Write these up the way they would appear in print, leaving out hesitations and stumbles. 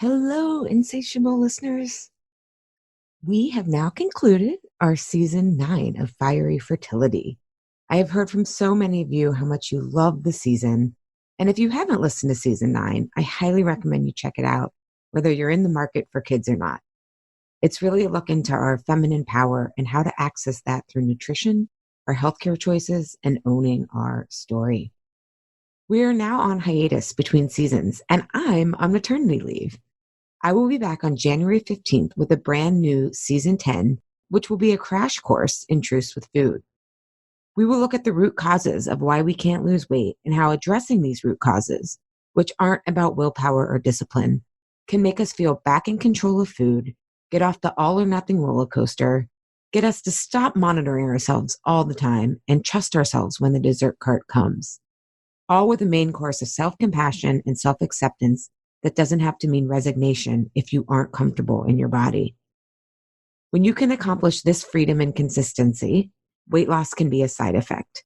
Hello, insatiable listeners. We have now concluded our season 9 of Fiery Fertility. I have heard from so many of you how much you love the season. And if you haven't listened to season 9, I highly recommend you check it out, whether you're in the market for kids or not. It's really a look into our feminine power and how to access that through nutrition, our healthcare choices, and owning our story. We are now on hiatus between seasons, and I'm on maternity leave. I will be back on January 15th with a brand new season 10, which will be a crash course in truths with food. We will look at the root causes of why we can't lose weight and how addressing these root causes, which aren't about willpower or discipline, can make us feel back in control of food, get off the all or nothing roller coaster, get us to stop monitoring ourselves all the time, and trust ourselves when the dessert cart comes. All with a main course of self-compassion and self-acceptance that doesn't have to mean resignation if you aren't comfortable in your body. When you can accomplish this freedom and consistency, weight loss can be a side effect.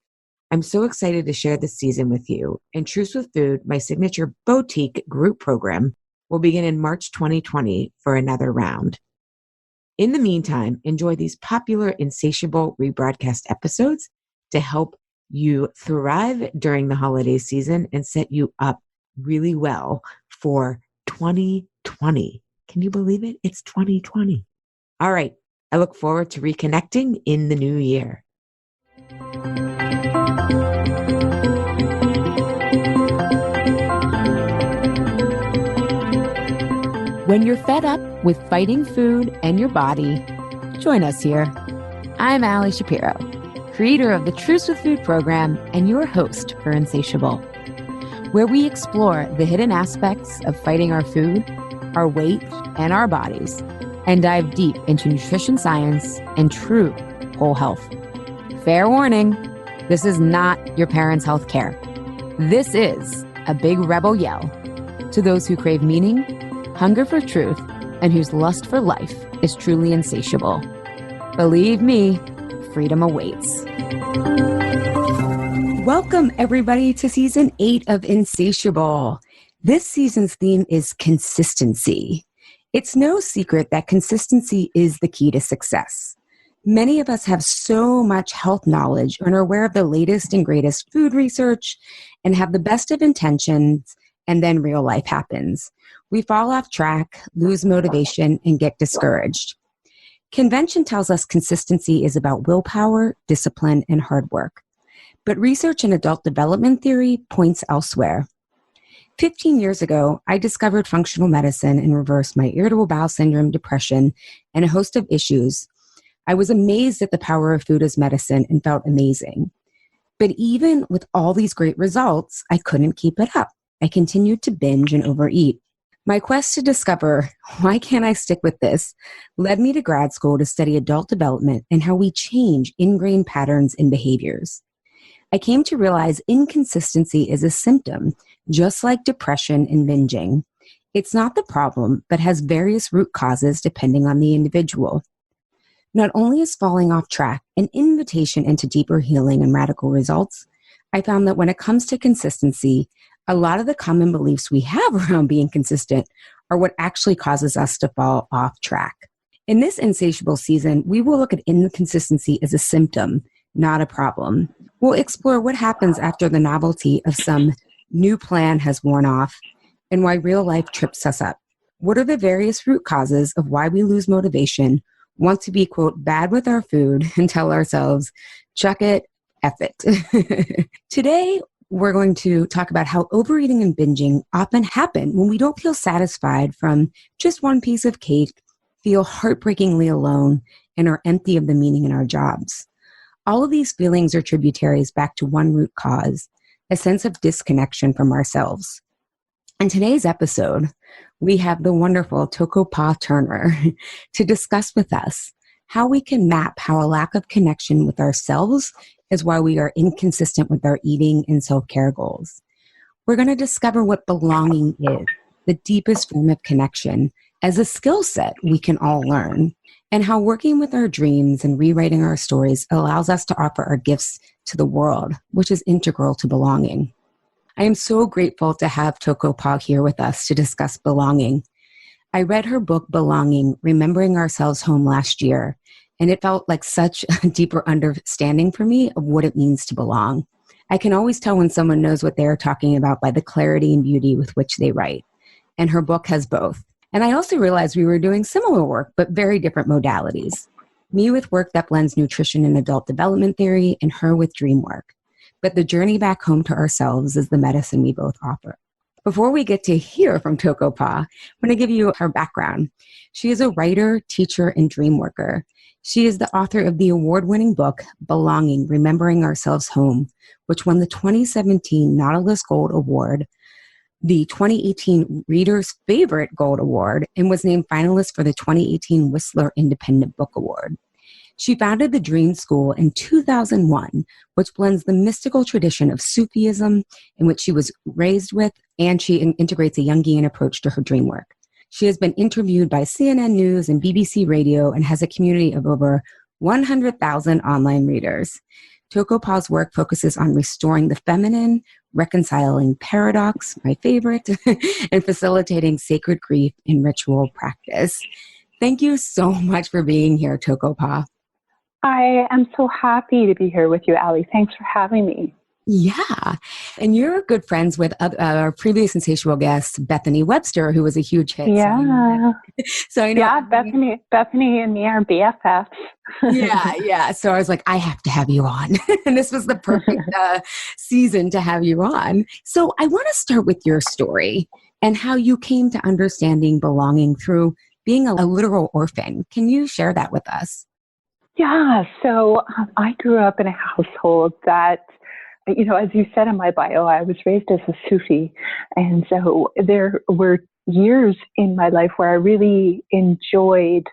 I'm so excited to share this season with you. And Truths with Food, my signature boutique group program, will begin in March 2020 for another round. In the meantime, enjoy these popular Insatiable rebroadcast episodes to help you thrive during the holiday season and set you up really well for 2020. Can you believe it? It's 2020. All right. I look forward to reconnecting in the new year. When you're fed up with fighting food and your body, join us here. I'm Allie Shapiro, creator of the Truths with Food program and your host for Insatiable, where we explore the hidden aspects of fighting our food, our weight, and our bodies, and dive deep into nutrition science and true whole health. Fair warning, this is not your parents' health care. This is a big rebel yell to those who crave meaning, hunger for truth, and whose lust for life is truly insatiable. Believe me, freedom awaits. Welcome, everybody, to Season 8 of Insatiable. This season's theme is consistency. It's no secret that consistency is the key to success. Many of us have so much health knowledge and are aware of the latest and greatest food research and have the best of intentions, and then real life happens. We fall off track, lose motivation, and get discouraged. Convention tells us consistency is about willpower, discipline, and hard work. But research in adult development theory points elsewhere. 15 years ago, I discovered functional medicine and reversed my irritable bowel syndrome, depression, and a host of issues. I was amazed at the power of food as medicine and felt amazing. But even with all these great results, I couldn't keep it up. I continued to binge and overeat. My quest to discover why can't I stick with this led me to grad school to study adult development and how we change ingrained patterns and behaviors. I came to realize inconsistency is a symptom, just like depression and binging. It's not the problem, but has various root causes depending on the individual. Not only is falling off track an invitation into deeper healing and radical results, I found that when it comes to consistency, a lot of the common beliefs we have around being consistent are what actually causes us to fall off track. In this Insatiable season, we will look at inconsistency as a symptom, not a problem. We'll explore what happens after the novelty of some new plan has worn off and why real life trips us up. What are the various root causes of why we lose motivation, want to be, quote, bad with our food, and tell ourselves, chuck it, F it. Today, we're going to talk about how overeating and binging often happen when we don't feel satisfied from just one piece of cake, feel heartbreakingly alone, and are empty of the meaning in our jobs. All of these feelings are tributaries back to one root cause, a sense of disconnection from ourselves. In today's episode, we have the wonderful Toko Pa Turner to discuss with us how we can map how a lack of connection with ourselves is why we are inconsistent with our eating and self-care goals. We're going to discover what belonging is, the deepest form of connection, as a skill set we can all learn, and how working with our dreams and rewriting our stories allows us to offer our gifts to the world, which is integral to belonging. I am so grateful to have Toko Pa here with us to discuss belonging. I read her book, Belonging, Remembering Ourselves Home last year, and it felt like such a deeper understanding for me of what it means to belong. I can always tell when someone knows what they're talking about by the clarity and beauty with which they write. And her book has both. And I also realized we were doing similar work, but very different modalities. Me with work that blends nutrition and adult development theory, and her with dream work. But the journey back home to ourselves is the medicine we both offer. Before we get to hear from Toko-Pa, I'm going to give you her background. She is a writer, teacher, and dream worker. She is the author of the award-winning book, Belonging, Remembering Ourselves Home, which won the 2017 Nautilus Gold Award, the 2018 Reader's Favorite Gold Award, and was named finalist for the 2018 Whistler Independent Book Award. She founded the Dream School in 2001, which blends the mystical tradition of Sufism, in which she was raised with, and she integrates a Jungian approach to her dream work. She has been interviewed by CNN News and BBC Radio and has a community of over 100,000 online readers. Toko-Pa's work focuses on restoring the feminine, reconciling paradox, my favorite, and facilitating sacred grief in ritual practice. Thank you so much for being here, Toko-Pa. I am so happy to be here with you, Allie. Thanks for having me. Yeah. And you're good friends with our previous insatiable guest, Bethany Webster, who was a huge hit. Yeah. So I know. Yeah, Bethany and me are BFFs. Yeah. So I was like, I have to have you on. And this was the perfect season to have you on. So I want to start with your story and how you came to understanding belonging through being a literal orphan. Can you share that with us? Yeah. So I grew up in a household that, you know, as you said in my bio, I was raised as a Sufi. And so there were years in my life where I really enjoyed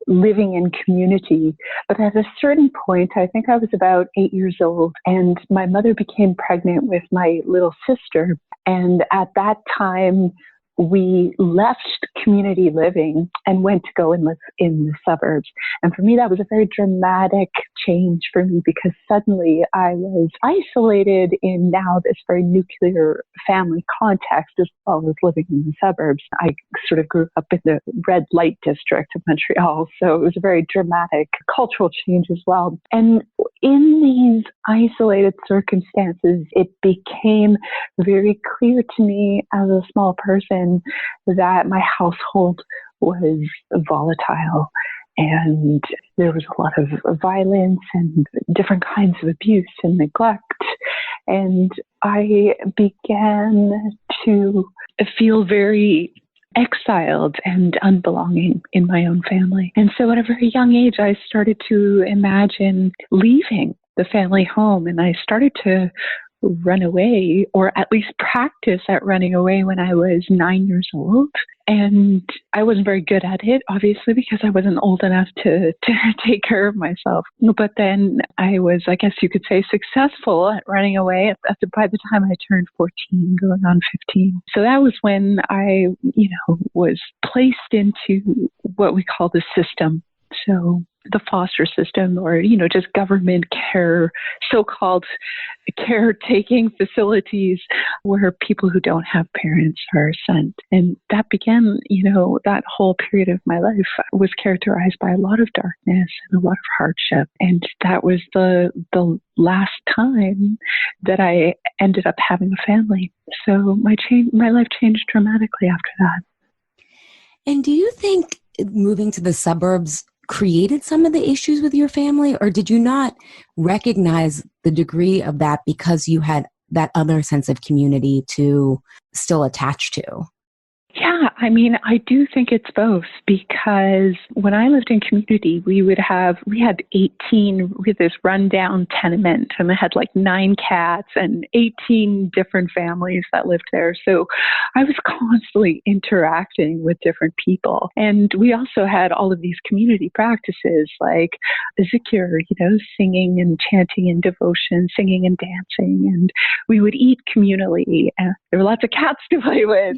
living in community. But at a certain point, I think I was about 8 years old, and my mother became pregnant with my little sister. And at that time, we left community living and went to go and live in the suburbs. And for me, that was a very dramatic change for me, because suddenly I was isolated in now this very nuclear family context, as well as living in the suburbs. I sort of grew up in the red light district of Montreal, so it was a very dramatic cultural change as well. And in these isolated circumstances, it became very clear to me as a small person that my household was volatile, and there was a lot of violence and different kinds of abuse and neglect. And I began to feel very exiled and unbelonging in my own family. And so at a very young age, I started to imagine leaving the family home, and I started to run away, or at least practice at running away, when I was 9 years old. And I wasn't very good at it, obviously, because I wasn't old enough to take care of myself. But then I was, I guess you could say, successful at running away by the time I turned 14, going on 15. So that was when I, was placed into what we call the system. So the foster system, or, just government care, so-called caretaking facilities where people who don't have parents are sent. And that began, that whole period of my life was characterized by a lot of darkness and a lot of hardship. And that was the last time that I ended up having a family. So my life changed dramatically after that. And do you think moving to the suburbs created some of the issues with your family, or did you not recognize the degree of that because you had that other sense of community to still attach to? Yeah, I do think it's both, because when I lived in community, we had this rundown tenement, and it had like 9 cats and 18 different families that lived there. So I was constantly interacting with different people. And we also had all of these community practices like zikr, singing and chanting and devotion, singing and dancing. And we would eat communally. And there were lots of cats to play with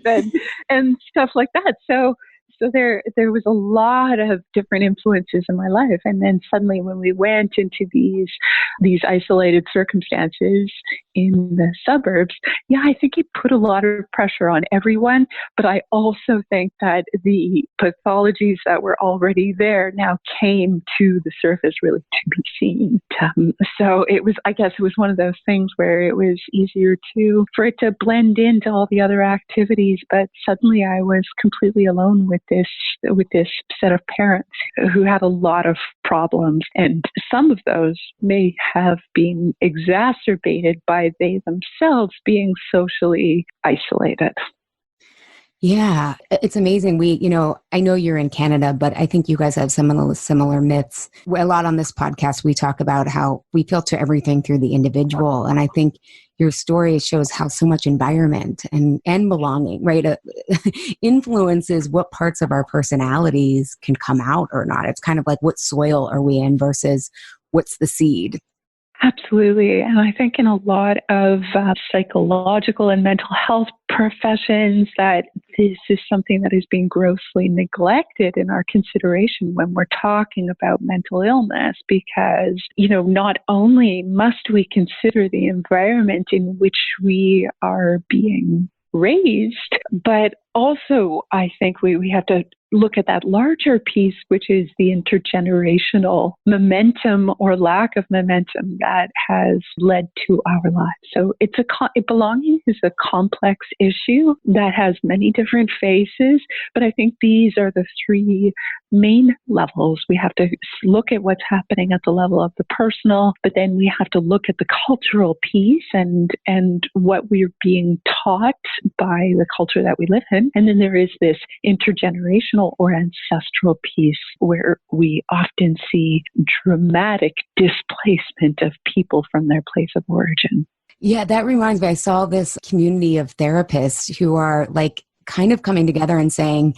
and stuff like that. So So there was a lot of different influences in my life. And then suddenly when we went into these isolated circumstances in the suburbs, yeah, I think it put a lot of pressure on everyone. But I also think that the pathologies that were already there now came to the surface really to be seen. So I guess it was one of those things where it was easier for it to blend into all the other activities. But suddenly I was completely alone with this set of parents who had a lot of problems. And some of those may have been exacerbated by they themselves being socially isolated. Yeah, it's amazing. I know you're in Canada, but I think you guys have some of the similar myths. A lot on this podcast, we talk about how we filter everything through the individual. And I think your story shows how so much environment and belonging, right, influences what parts of our personalities can come out or not. It's kind of like, what soil are we in versus what's the seed? Absolutely. And I think in a lot of psychological and mental health professions that this is something that is being grossly neglected in our consideration when we're talking about mental illness, because, not only must we consider the environment in which we are being raised, but also I think we have to look at that larger piece, which is the intergenerational momentum or lack of momentum that has led to our lives. So belonging is a complex issue that has many different faces, but I think these are the three main levels. We have to look at what's happening at the level of the personal, but then we have to look at the cultural piece and what we're being taught by the culture that we live in. And then there is this intergenerational or ancestral piece where we often see dramatic displacement of people from their place of origin. Yeah, that reminds me, I saw this community of therapists who are like kind of coming together and saying,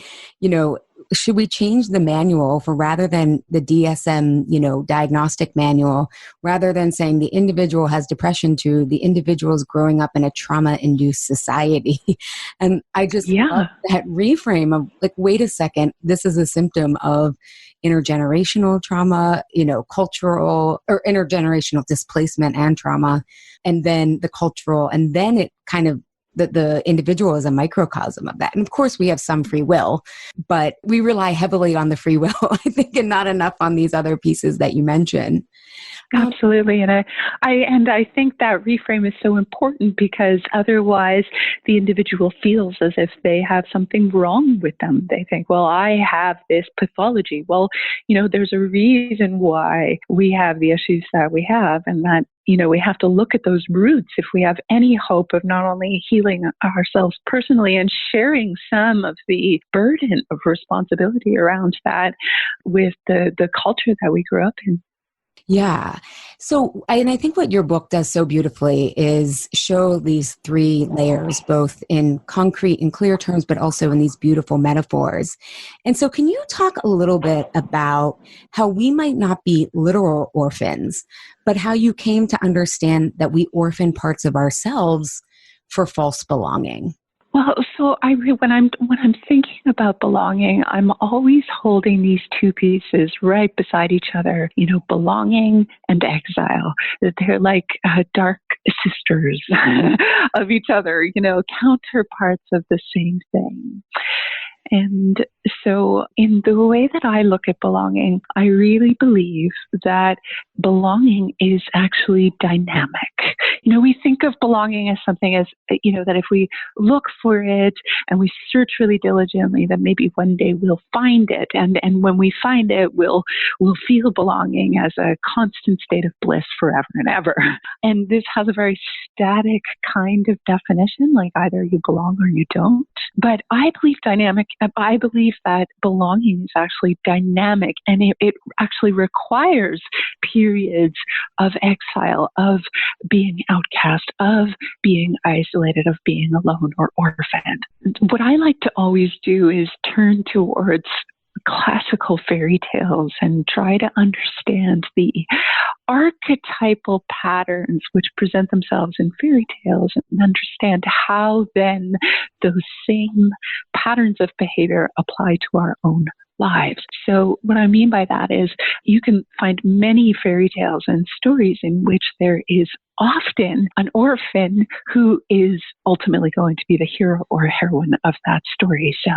should we change the manual for, rather than the DSM, diagnostic manual, rather than saying the individual has depression, to the individual is growing up in a trauma-induced society. And I just love that reframe of like, wait a second, this is a symptom of intergenerational trauma, cultural or intergenerational displacement and trauma, and then the cultural, and then it kind of the individual is a microcosm of that. And of course we have some free will, but we rely heavily on the free will, I think, and not enough on these other pieces that you mentioned. Absolutely. And I think that reframe is so important, because otherwise the individual feels as if they have something wrong with them. They think, well, I have this pathology. Well, there's a reason why we have the issues that we have, and that, we have to look at those roots if we have any hope of not only healing ourselves personally and sharing some of the burden of responsibility around that with the culture that we grew up in. Yeah. So, and I think what your book does so beautifully is show these three layers, both in concrete and clear terms, but also in these beautiful metaphors. And so can you talk a little bit about how we might not be literal orphans, but how you came to understand that we orphan parts of ourselves for false belonging? Well, so when I'm thinking about belonging, I'm always holding these two pieces right beside each other. Belonging and exile. They're like dark sisters of each other. Counterparts of the same thing. And so in the way that I look at belonging, I really believe that belonging is actually dynamic. We think of belonging as something as, that if we look for it and we search really diligently, that maybe one day we'll find it. And when we find it, we'll feel belonging as a constant state of bliss forever and ever. And this has a very static kind of definition, like either you belong or you don't. But I believe that belonging is actually dynamic, and it actually requires periods of exile, of being outcast, of being isolated, of being alone or orphaned. What I like to always do is turn towards classical fairy tales and try to understand the archetypal patterns which present themselves in fairy tales and understand how then those same patterns of behavior apply to our own lives. So what I mean by that is you can find many fairy tales and stories in which there is often an orphan who is ultimately going to be the hero or heroine of that story. So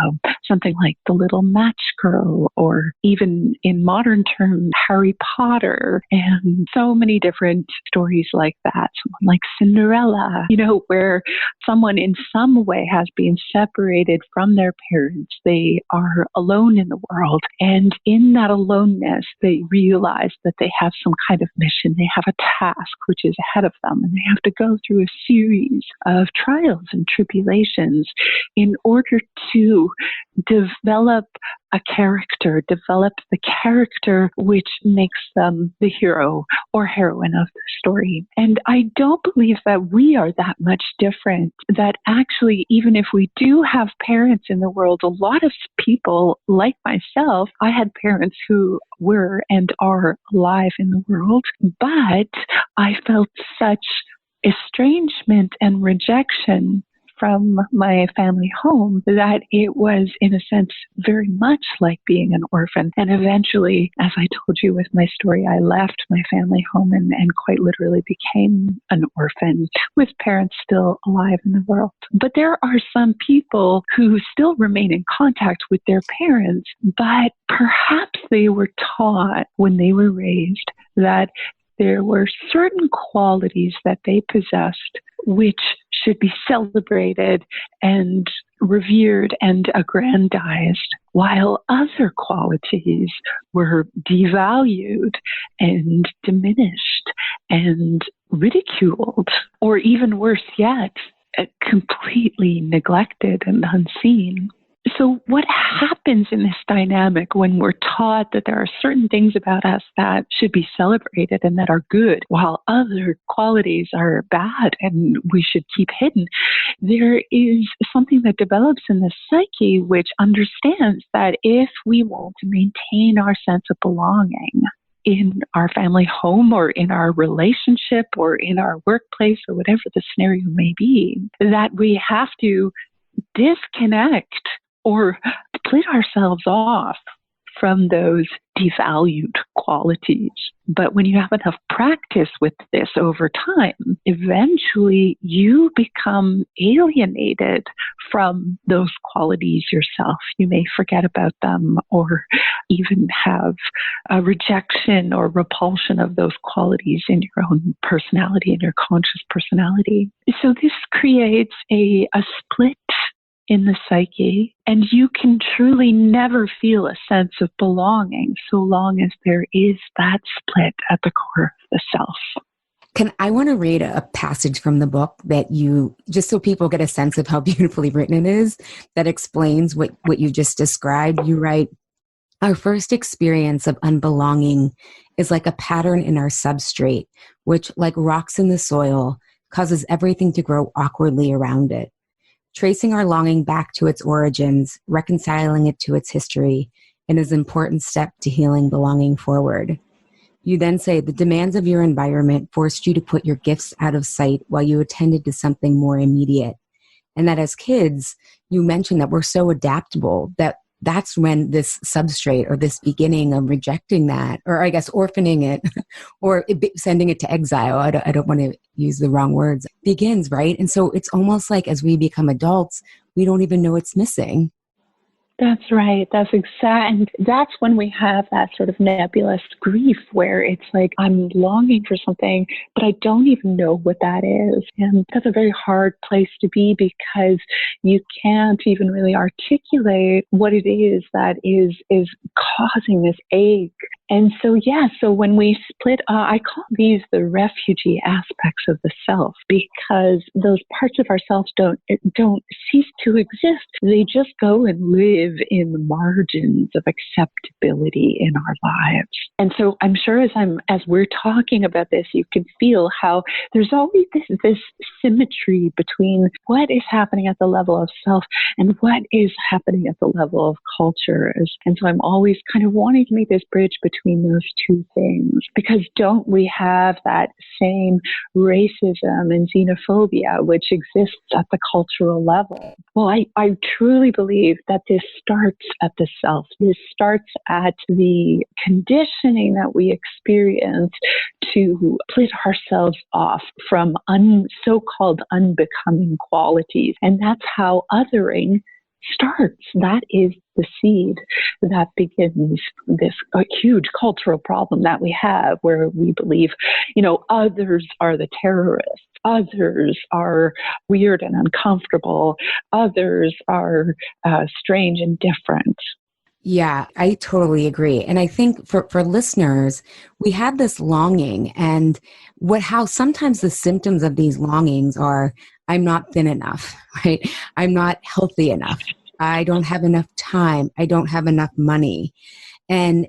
something like The Little Match Girl, or even in modern terms, Harry Potter, and so many different stories like that. Someone like Cinderella, where someone in some way has been separated from their parents. They are alone in the world. And in that aloneness, they realize that they have some kind of mission. They have a task which is ahead of them, and they have to go through a series of trials and tribulations in order to develop a character, develop the character which makes them the hero or heroine of the story. And I don't believe that we are that much different, that actually, even if we do have parents in the world, a lot of people like myself, I had parents who were and are alive in the world, but I felt such estrangement and rejection from my family home that it was, in a sense, very much like being an orphan. And eventually, as I told you with my story, I left my family home and quite literally became an orphan with parents still alive in the world. But there are some people who still remain in contact with their parents, but perhaps they were taught when they were raised that there were certain qualities that they possessed which should be celebrated and revered and aggrandized, while other qualities were devalued and diminished and ridiculed, or even worse yet, completely neglected and unseen. So what happens in this dynamic when we're taught that there are certain things about us that should be celebrated and that are good, while other qualities are bad and we should keep hidden? There is something that develops in the psyche which understands that if we want to maintain our sense of belonging in our family home or in our relationship or in our workplace or whatever the scenario may be, that we have to disconnect or split ourselves off from those devalued qualities. But when you have enough practice with this over time, eventually you become alienated from those qualities yourself. You may forget about them or even have a rejection or repulsion of those qualities in your own personality, in your conscious personality. So this creates a split in the psyche, and you can truly never feel a sense of belonging so long as there is that split at the core of the self. I want to read a passage from the book that you, just so people get a sense of how beautifully written it is, that explains what you just described. You write, "Our first experience of unbelonging is like a pattern in our substrate, which, like rocks in the soil, causes everything to grow awkwardly around it. Tracing our longing back to its origins, reconciling it to its history, is an important step to healing belonging forward." You then say, "The demands of your environment forced you to put your gifts out of sight while you attended to something more immediate." And that as kids, you mentioned that we're so adaptable that that's when this substrate or this beginning of rejecting that, or I guess orphaning it, or sending it to exile, I don't want to use the wrong words, begins, right? And so it's almost like as we become adults, we don't even know it's missing. That's right. That's exact. And that's when we have that sort of nebulous grief where it's like, I'm longing for something, but I don't even know what that is. And that's a very hard place to be because you can't even really articulate what it is that is causing this ache And so, so when we split, I call these the refugee aspects of the self, because those parts of ourselves don't cease to exist. They just go and live in the margins of acceptability in our lives. And so I'm sure as we're talking about this, you can feel how there's always this symmetry between what is happening at the level of self and what is happening at the level of culture. And so I'm always kind of wanting to make this bridge between those two things, because don't we have that same racism and xenophobia which exists at the cultural level? Well, I truly believe that this starts at the self. This starts at the conditioning that we experience to split ourselves off from so-called unbecoming qualities. And that's how othering starts. That is the seed that begins this huge cultural problem that we have, where we believe, others are the terrorists. Others are weird and uncomfortable. Others are strange and different. Yeah, I totally agree. And I think for listeners, we have this longing, and how sometimes the symptoms of these longings are, I'm not thin enough, right? I'm not healthy enough. I don't have enough time. I don't have enough money. And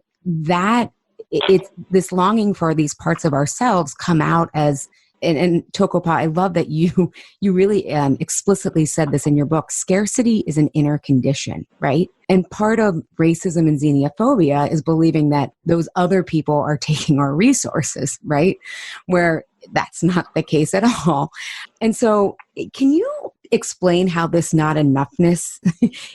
it's this longing for these parts of ourselves come out as, and Tokopa, I love that you really explicitly said this in your book. Scarcity is an inner condition, right? And part of racism and xenophobia is believing that those other people are taking our resources, right? Where that's not the case at all. And so can you explain how this not enoughness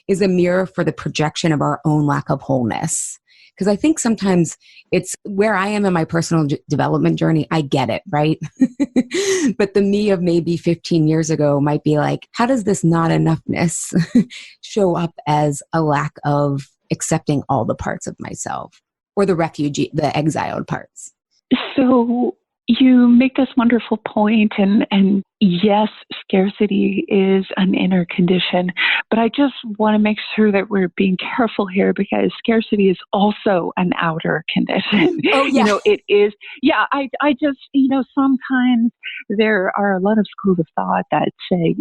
is a mirror for the projection of our own lack of wholeness? Because I think sometimes it's where I am in my personal development journey. I get it, right? But the me of maybe 15 years ago might be like, how does this not enoughness show up as a lack of accepting all the parts of myself, or the refugee, the exiled parts? So you make this wonderful point, and yes, scarcity is an inner condition, but I just want to make sure that we're being careful here, because scarcity is also an outer condition. Oh, yeah. It is. Yeah, I just, sometimes there are a lot of schools of thought that say,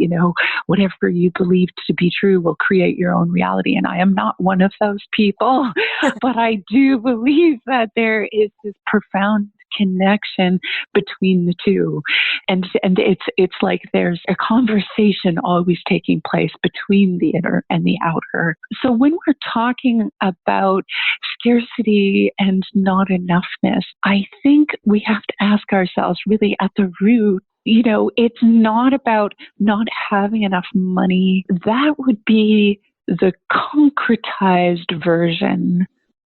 whatever you believe to be true will create your own reality. And I am not one of those people, but I do believe that there is this profound connection between the two, and it's like there's a conversation always taking place between the inner and the outer. So when we're talking about scarcity and not enoughness, I think we have to ask ourselves, really at the root, it's not about not having enough money. That would be the concretized version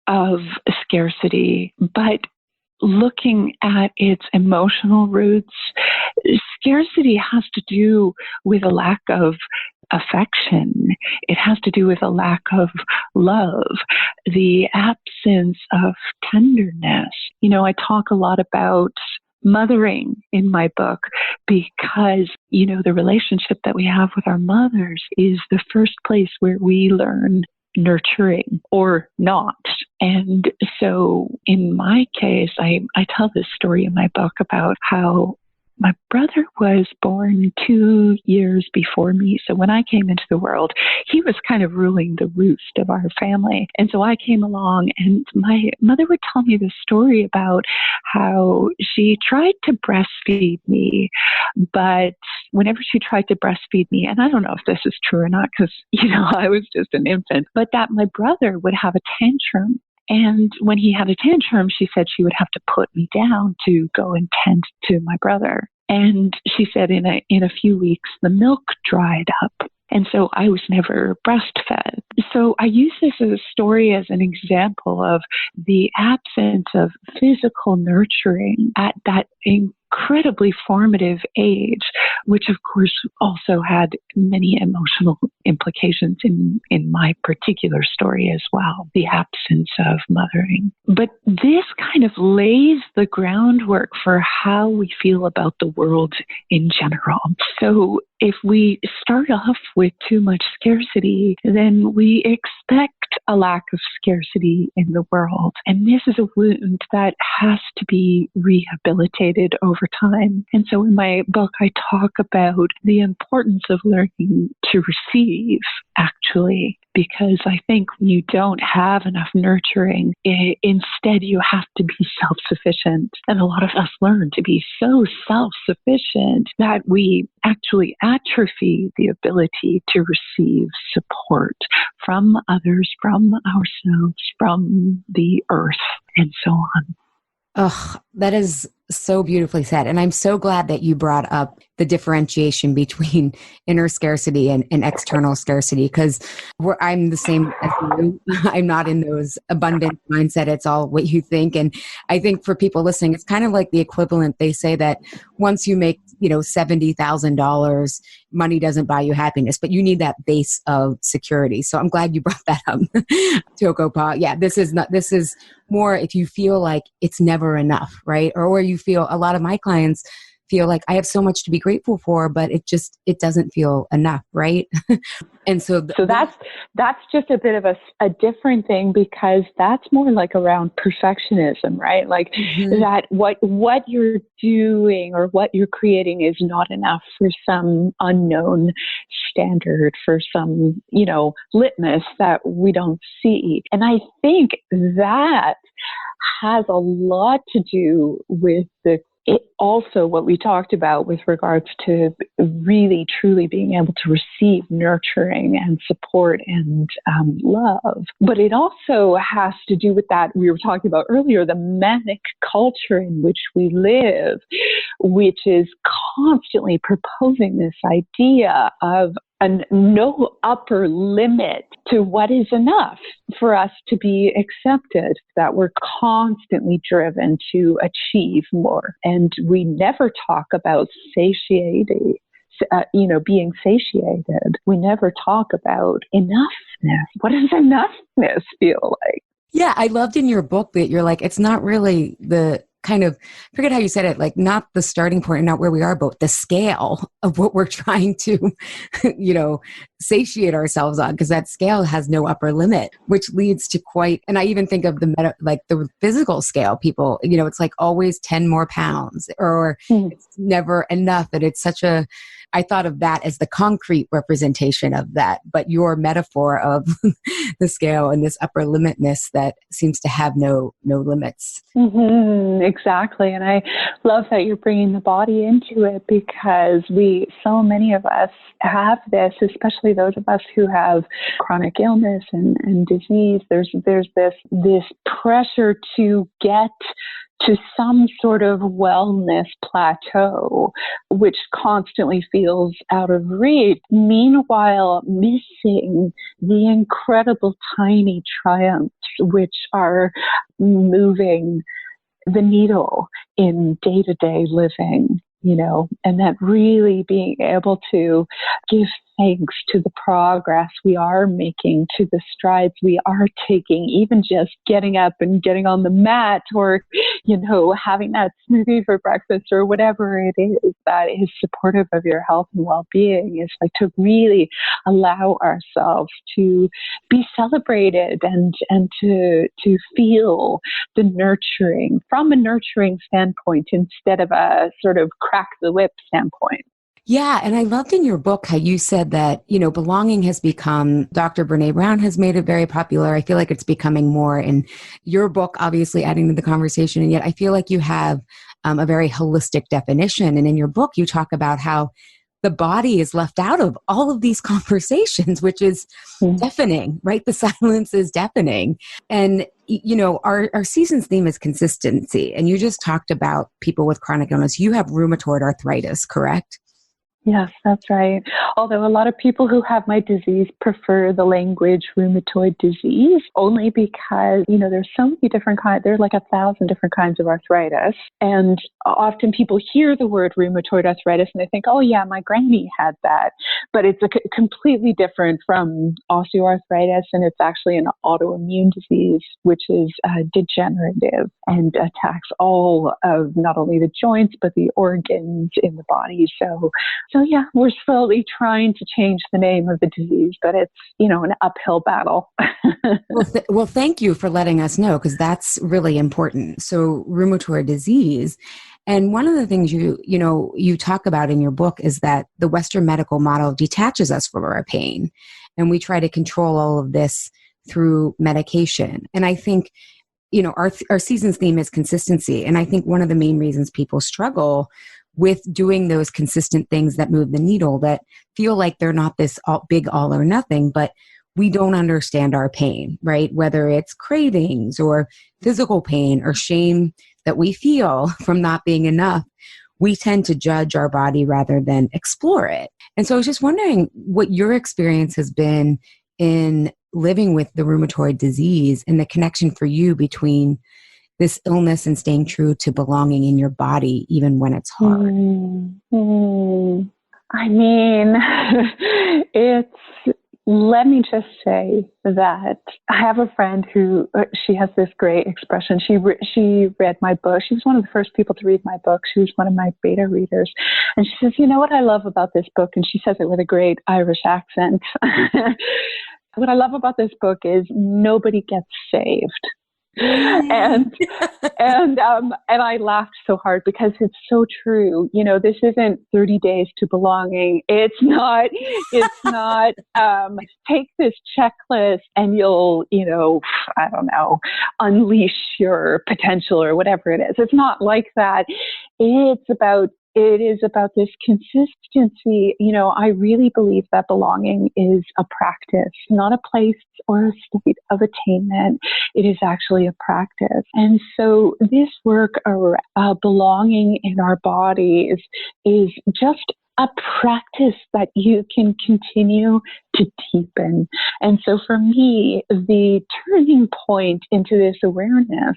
of scarcity, but looking at its emotional roots, scarcity has to do with a lack of affection. It has to do with a lack of love, the absence of tenderness. I talk a lot about mothering in my book, because, the relationship that we have with our mothers is the first place where we learn nurturing or not. And so in my case, I tell this story in my book about how my brother was born 2 years before me. So when I came into the world, he was kind of ruling the roost of our family. And so I came along, and my mother would tell me this story about how she tried to breastfeed me, but whenever she tried to breastfeed me, and I don't know if this is true or not, because, I was just an infant, but that my brother would have a tantrum. And when he had a tantrum, she said she would have to put me down to go and tend to my brother. And she said in a few weeks, the milk dried up. And so I was never breastfed. So I use this as a story, as an example of the absence of physical nurturing at that incredibly formative age, which of course also had many emotional implications in my particular story as well, the absence of mothering. But this kind of lays the groundwork for how we feel about the world in general. So if we start off with too much scarcity, then we expect a lack of scarcity in the world. And this is a wound that has to be rehabilitated over time. And so in my book, I talk about the importance of learning to receive, actually, because I think when you don't have enough nurturing, instead you have to be self-sufficient. And a lot of us learn to be so self-sufficient that we actually atrophy the ability to receive support from others, from ourselves, from the earth, and so on. Oh, that is so beautifully said. And I'm so glad that you brought up the differentiation between inner scarcity and external scarcity, because I'm the same as you. I'm not in those abundant mindset. It's all what you think. And I think for people listening, it's kind of like the equivalent. They say that once you make, $70,000, money doesn't buy you happiness, but you need that base of security. So I'm glad you brought that up, Tokopa. Yeah, this is more if you feel like it's never enough, right? Or you feel, a lot of my clients feel like I have so much to be grateful for, but it doesn't feel enough, right? And so that's just a bit of a different thing, because that's more like around perfectionism, right? Like that what you're doing or what you're creating is not enough for some unknown standard, for some, litmus that we don't see. And I think that has a lot to do with also what we talked about with regards to really truly being able to receive nurturing and support and love. But it also has to do with that we were talking about earlier, the manic culture in which we live, which is constantly proposing this idea of no upper limit to what is enough for us to be accepted, that we're constantly driven to achieve more. And we never talk about satiety, being satiated. We never talk about enoughness. What does enoughness feel like? Yeah, I loved in your book that you're like, it's not really the kind of, forget how you said it, like not the starting point and not where we are, but the scale of what we're trying to, satiate ourselves on, because that scale has no upper limit, which leads to quite, and I even think of the physical scale, people, it's like always 10 more pounds, or it's never enough. And it's I thought of that as the concrete representation of that, but your metaphor of the scale and this upper limitness that seems to have no limits. Exactly. And I love that you're bringing the body into it, because so many of us have this, especially those of us who have chronic illness and disease. There's this pressure to get to some sort of wellness plateau, which constantly feels out of reach, meanwhile missing the incredible tiny triumphs which are moving the needle in day-to-day living, and that really being able to give thanks to the progress we are making, to the strides we are taking, even just getting up and getting on the mat, or, having that smoothie for breakfast, or whatever it is that is supportive of your health and well-being, is like to really allow ourselves to be celebrated and to feel the nurturing from a nurturing standpoint instead of a sort of crack the whip standpoint. Yeah. And I loved in your book how you said that, belonging has become, Dr. Brene Brown has made it very popular. I feel like it's becoming more in your book, obviously adding to the conversation. And yet I feel like you have a very holistic definition. And in your book, you talk about how the body is left out of all of these conversations, which is deafening, right? The silence is deafening. And, our season's theme is consistency. And you just talked about people with chronic illness. You have rheumatoid arthritis, correct? Yes, that's right. Although a lot of people who have my disease prefer the language rheumatoid disease only because, there's so many different kinds, there's like 1,000 different kinds of arthritis. And often people hear the word rheumatoid arthritis and they think, oh yeah, my granny had that. But it's completely different from osteoarthritis, and it's actually an autoimmune disease, which is degenerative and attacks all of not only the joints, but the organs in the body. So yeah, we're slowly trying to change the name of the disease, but it's, an uphill battle. Well, thank you for letting us know, because that's really important. So rheumatoid disease, and one of the things you talk about in your book is that the Western medical model detaches us from our pain, and we try to control all of this through medication. And I think, our season's theme is consistency. And I think one of the main reasons people struggle with doing those consistent things that move the needle, that feel like they're not this big all or nothing, but we don't understand our pain, right? Whether it's cravings or physical pain or shame that we feel from not being enough, we tend to judge our body rather than explore it. And so I was just wondering what your experience has been in living with the rheumatoid disease and the connection for you between this illness and staying true to belonging in your body, even when it's hard. I mean, let me just say that I have a friend who, she has this great expression. She read my book. She was one of the first people to read my book. She was one of my beta readers. And she says, you know what I love about this book? And she says it with a great Irish accent. What I love about this book is nobody gets saved. And I laughed so hard because it's so true. This isn't 30 days to belonging. It's not take this checklist and you'll, I don't know, unleash your potential or whatever it is. It's not like that. It is about this consistency. I really believe that belonging is a practice, not a place or a state of attainment. It is actually a practice. And so this work around belonging in our bodies is just a practice that you can continue to deepen. And so for me, the turning point into this awareness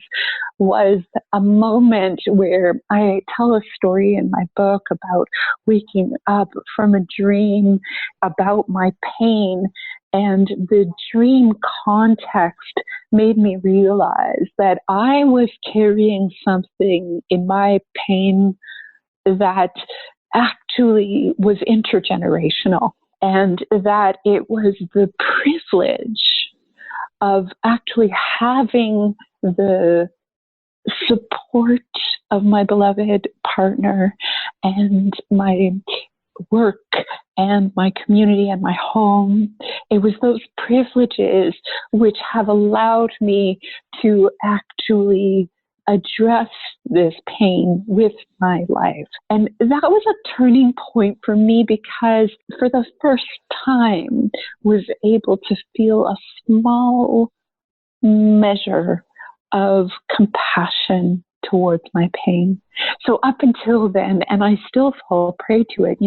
was a moment where I tell a story in my book about waking up from a dream about my pain. And the dream context made me realize that I was carrying something in my pain that actually was intergenerational, and that it was the privilege of actually having the support of my beloved partner and my work and my community and my home. It was those privileges which have allowed me to actually address this pain with my life. And that was a turning point for me, because for the first time was able to feel a small measure of compassion towards my pain. So up until then, and I still fall prey to it,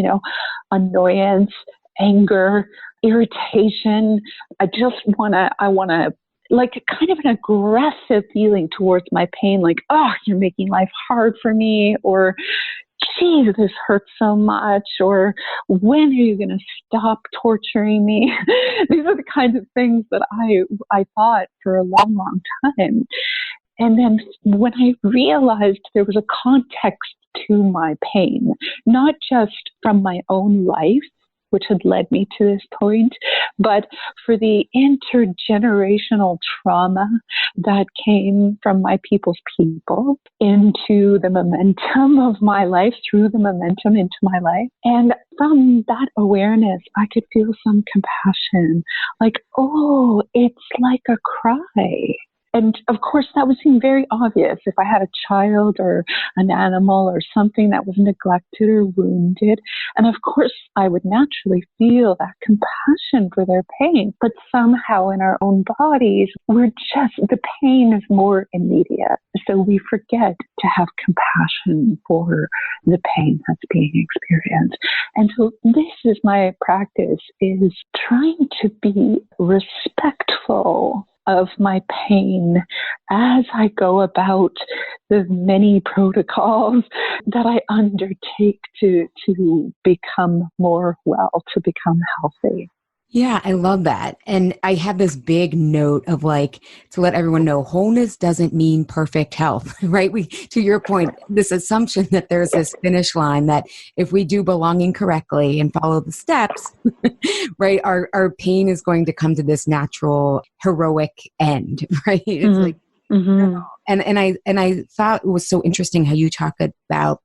annoyance, anger, irritation. I want to like kind of an aggressive feeling towards my pain, like, oh, you're making life hard for me, or geez, this hurts so much, or when are you going to stop torturing me? These are the kinds of things that I thought for a long, long time. And then when I realized there was a context to my pain, not just from my own life, which had led me to this point, but for the intergenerational trauma that came from my people's people into the momentum of my life, through the momentum into my life. And from that awareness, I could feel some compassion, like, oh, it's like a cry. And of course, that would seem very obvious if I had a child or an animal or something that was neglected or wounded. And of course, I would naturally feel that compassion for their pain. But somehow in our own bodies, the pain is more immediate. So we forget to have compassion for the pain that's being experienced. And so this is my practice, is trying to be respectful of my pain as I go about the many protocols that I undertake to become more well, to become healthy. Yeah, I love that. And I have this big note of like, to let everyone know, wholeness doesn't mean perfect health, right? To your point, this assumption that there's this finish line that if we do belonging correctly and follow the steps, right, our pain is going to come to this natural, heroic end, right? It's like, and I thought it was so interesting how you talk about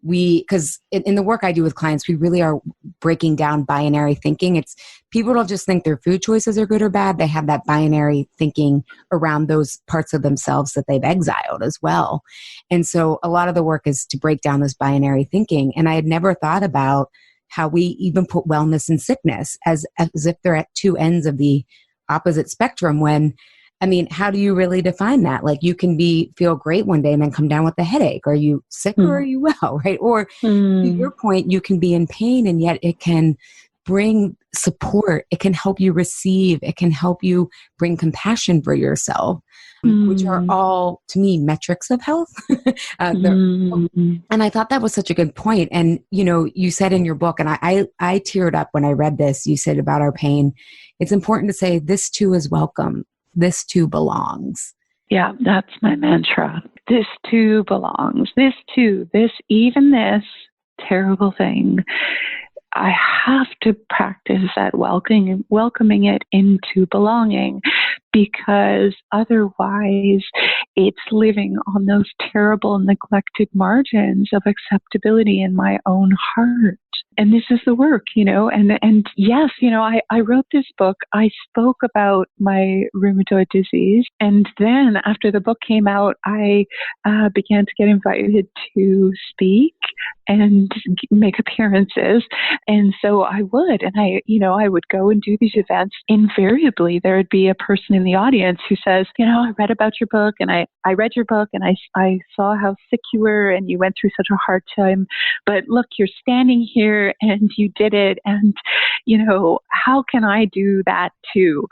because in the work I do with clients, we really are breaking down binary thinking. It's people don't just think their food choices are good or bad. They have that binary thinking around those parts of themselves that they've exiled as well. And so a lot of the work is to break down this binary thinking. And I had never thought about how we even put wellness and sickness as if they're at two ends of the opposite spectrum when, I mean, how do you really define that? Like you can feel great one day and then come down with a headache. Are you sick or are you well, right? Or to your point, you can be in pain and yet it can bring support. It can help you receive. It can help you bring compassion for yourself, which are all, to me, metrics of health. And I thought that was such a good point. And, you said in your book, and I teared up when I read this, you said about our pain, it's important to say this too is welcome. This too belongs. Yeah, that's my mantra. This too belongs. This too, even this terrible thing. I have to practice that welcoming it into belonging, because otherwise it's living on those terrible neglected margins of acceptability in my own heart. And this is the work, and yes, I wrote this book. I spoke about my rheumatoid disease. And then after the book came out, I began to get invited to speak and make appearances. And so I would, and I would go and do these events. Invariably, there would be a person in the audience who says, I read about your book and I read your book and I saw how sick you were and you went through such a hard time. But look, you're standing here and you did it. And, how can I do that too?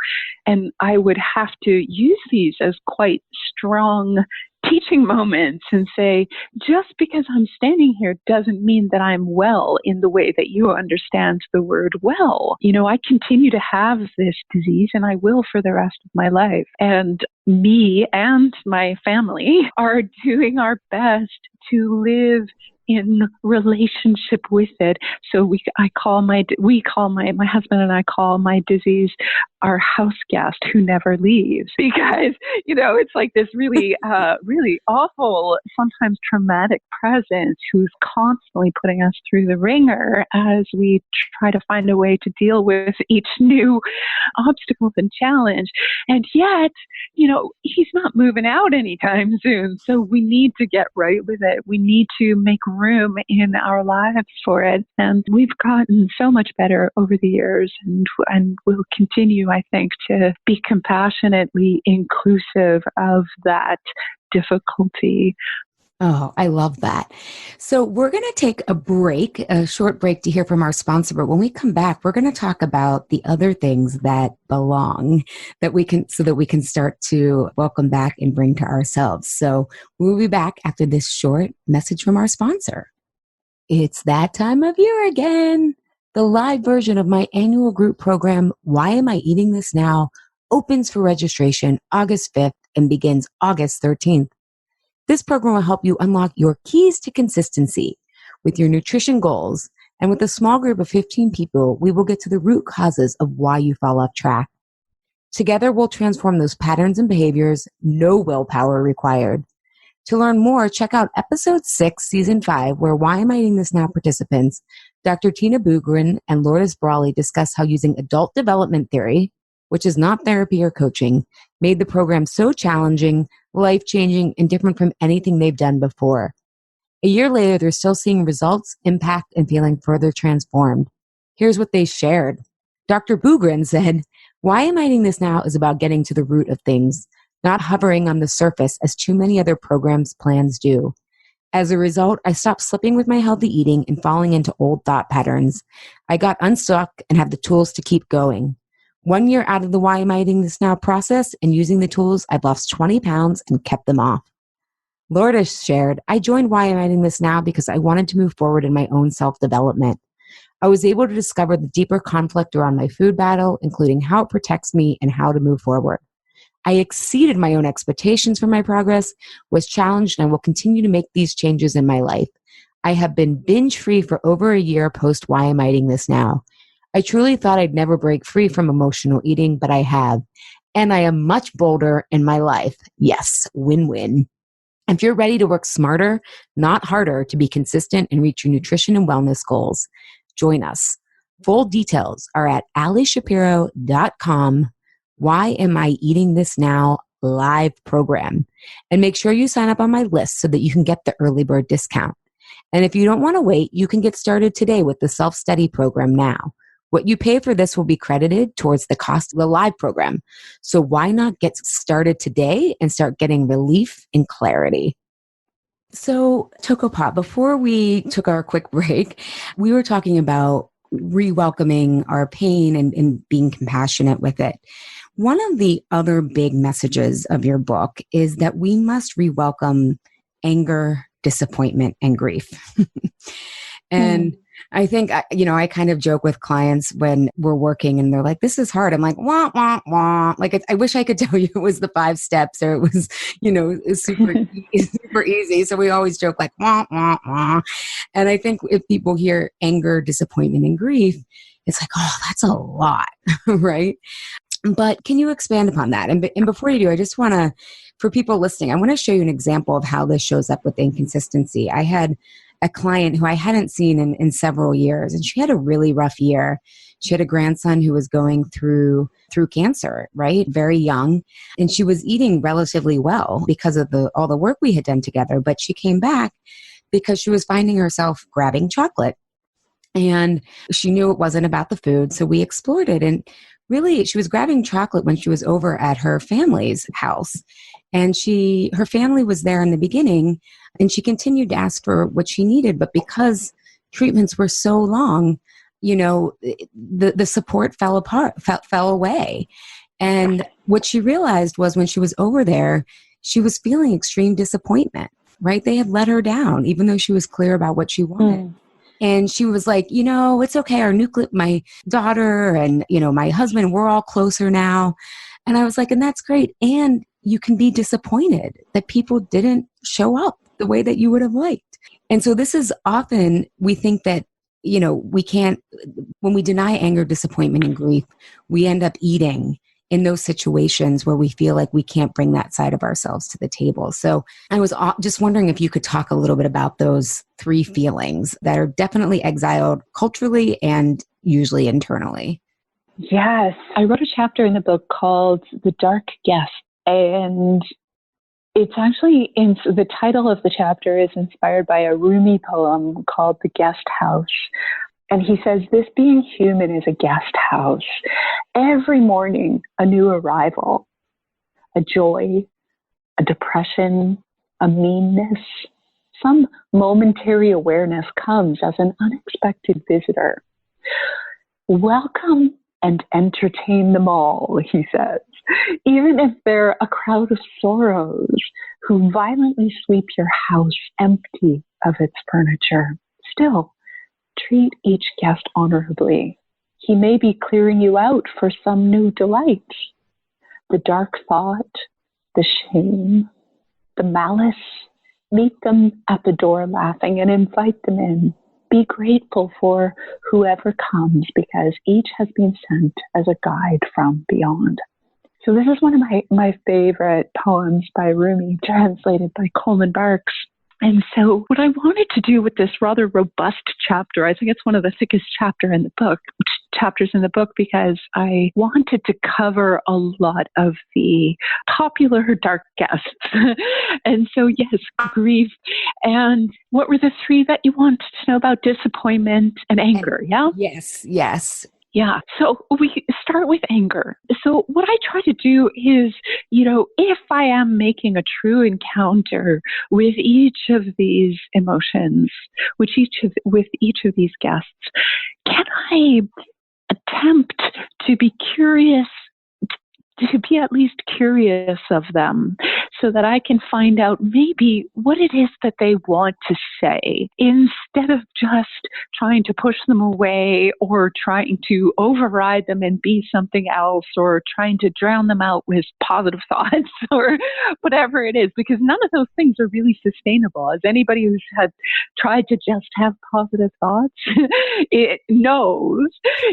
And I would have to use these as quite strong teaching moments and say, just because I'm standing here doesn't mean that I'm well in the way that you understand the word well. I continue to have this disease and I will for the rest of my life. And me and my family are doing our best to live in relationship with it. So my husband and I call my disease our house guest who never leaves, because, it's like this really, really awful, sometimes traumatic presence who's constantly putting us through the ringer as we try to find a way to deal with each new obstacle and challenge. And yet, he's not moving out anytime soon. So we need to get right with it. We need to make room in our lives for it. And we've gotten so much better over the years, and we'll continue, I think, to be compassionately inclusive of that difficulty. Oh, I love that. So we're going to take a short break to hear from our sponsor. But when we come back, we're going to talk about the other things that belong so that we can start to welcome back and bring to ourselves. So we'll be back after this short message from our sponsor. It's that time of year again. The live version of my annual group program, Why Am I Eating This Now?, opens for registration August 5th and begins August 13th. This program will help you unlock your keys to consistency with your nutrition goals. And with a small group of 15 people, we will get to the root causes of why you fall off track. Together, we'll transform those patterns and behaviors, no willpower required. To learn more, check out episode 6, season 5, where Why Am I Eating This Now participants, Dr. Tina Bugren and Lourdes Brawley, discuss how using adult development theory, which is not therapy or coaching, made the program so challenging, life-changing, and different from anything they've done before. A year later, they're still seeing results, impact, and feeling further transformed. Here's what they shared. Dr. Bugren said, "Why am I eating this now is about getting to the root of things, not hovering on the surface as too many other programs' plans do. As a result, I stopped slipping with my healthy eating and falling into old thought patterns. I got unstuck and have the tools to keep going. 1 year out of the Why Am I Eating This Now process and using the tools, I've lost 20 pounds and kept them off." Lourdes shared, "I joined Why Am I Eating This Now because I wanted to move forward in my own self-development. I was able to discover the deeper conflict around my food battle, including how it protects me and how to move forward. I exceeded my own expectations for my progress, was challenged, and I will continue to make these changes in my life. I have been binge-free for over a year post Why Am I Eating This Now. I truly thought I'd never break free from emotional eating, but I have. And I am much bolder in my life. Yes, win-win." If you're ready to work smarter, not harder, to be consistent and reach your nutrition and wellness goals, join us. Full details are at alishapiro.com. Why Am I Eating This Now live program. And make sure you sign up on my list so that you can get the early bird discount. And if you don't want to wait, you can get started today with the self-study program now. What you pay for this will be credited towards the cost of the live program. So why not get started today and start getting relief and clarity? So, Tokopop, before we took our quick break, we were talking about re-welcoming our pain and being compassionate with it. One of the other big messages of your book is that we must re-welcome anger, disappointment, and grief. And I think, I kind of joke with clients when we're working and they're like, "This is hard." I'm like, wah, wah, wah. Like, I wish I could tell you it was the 5 steps or it was, super, super easy. So we always joke like, wah, wah, wah. And I think if people hear anger, disappointment, and grief, it's like, oh, that's a lot, right? But can you expand upon that? And before you do, I just want to, for people listening, I want to show you an example of how this shows up with inconsistency. I had a client who I hadn't seen in several years, and she had a really rough year. She had a grandson who was going through cancer, right? Very young. And she was eating relatively well because of all the work we had done together. But she came back because she was finding herself grabbing chocolate. And she knew it wasn't about the food, so we explored it. And really, she was grabbing chocolate when she was over at her family's house. And her family was there in the beginning, and she continued to ask for what she needed. But because treatments were so long, the support fell away. And what she realized was when she was over there, she was feeling extreme disappointment, right? They had let her down, even though she was clear about what she wanted. And she was like, it's okay. My daughter and, my husband, we're all closer now. And I was like, and that's great. And you can be disappointed that people didn't show up the way that you would have liked. And so this is often, we think that, we can't, when we deny anger, disappointment, and grief, we end up eating in those situations where we feel like we can't bring that side of ourselves to the table. So I was just wondering if you could talk a little bit about those 3 feelings that are definitely exiled culturally and usually internally. Yes. I wrote a chapter in the book called The Dark Guest. And it's actually, the title of the chapter is inspired by a Rumi poem called The Guest House. And he says, this being human is a guest house. Every morning, a new arrival, a joy, a depression, a meanness, some momentary awareness comes as an unexpected visitor. Welcome and entertain them all, he says, even if they're a crowd of sorrows who violently sweep your house empty of its furniture. Still, treat each guest honorably. He may be clearing you out for some new delight. The dark thought, the shame, the malice, meet them at the door laughing and invite them in. Be grateful for whoever comes because each has been sent as a guide from beyond. So this is one of my favorite poems by Rumi, translated by Coleman Barks. And so what I wanted to do with this rather robust chapter, I think it's one of the thickest chapters in the book, because I wanted to cover a lot of the popular dark guests. And so, yes, grief. And what were the three that you wanted to know about? Disappointment and anger, yeah? Yes, yes. Yeah. So we start with anger. So what I try to do is, if I am making a true encounter with each of these emotions, with each of these guests, can I attempt to be curious, to be at least curious of them, so that I can find out maybe what it is that they want to say, instead of just trying to push them away or trying to override them and be something else, or trying to drown them out with positive thoughts or whatever it is, because none of those things are really sustainable. As anybody who's had tried to just have positive thoughts, it knows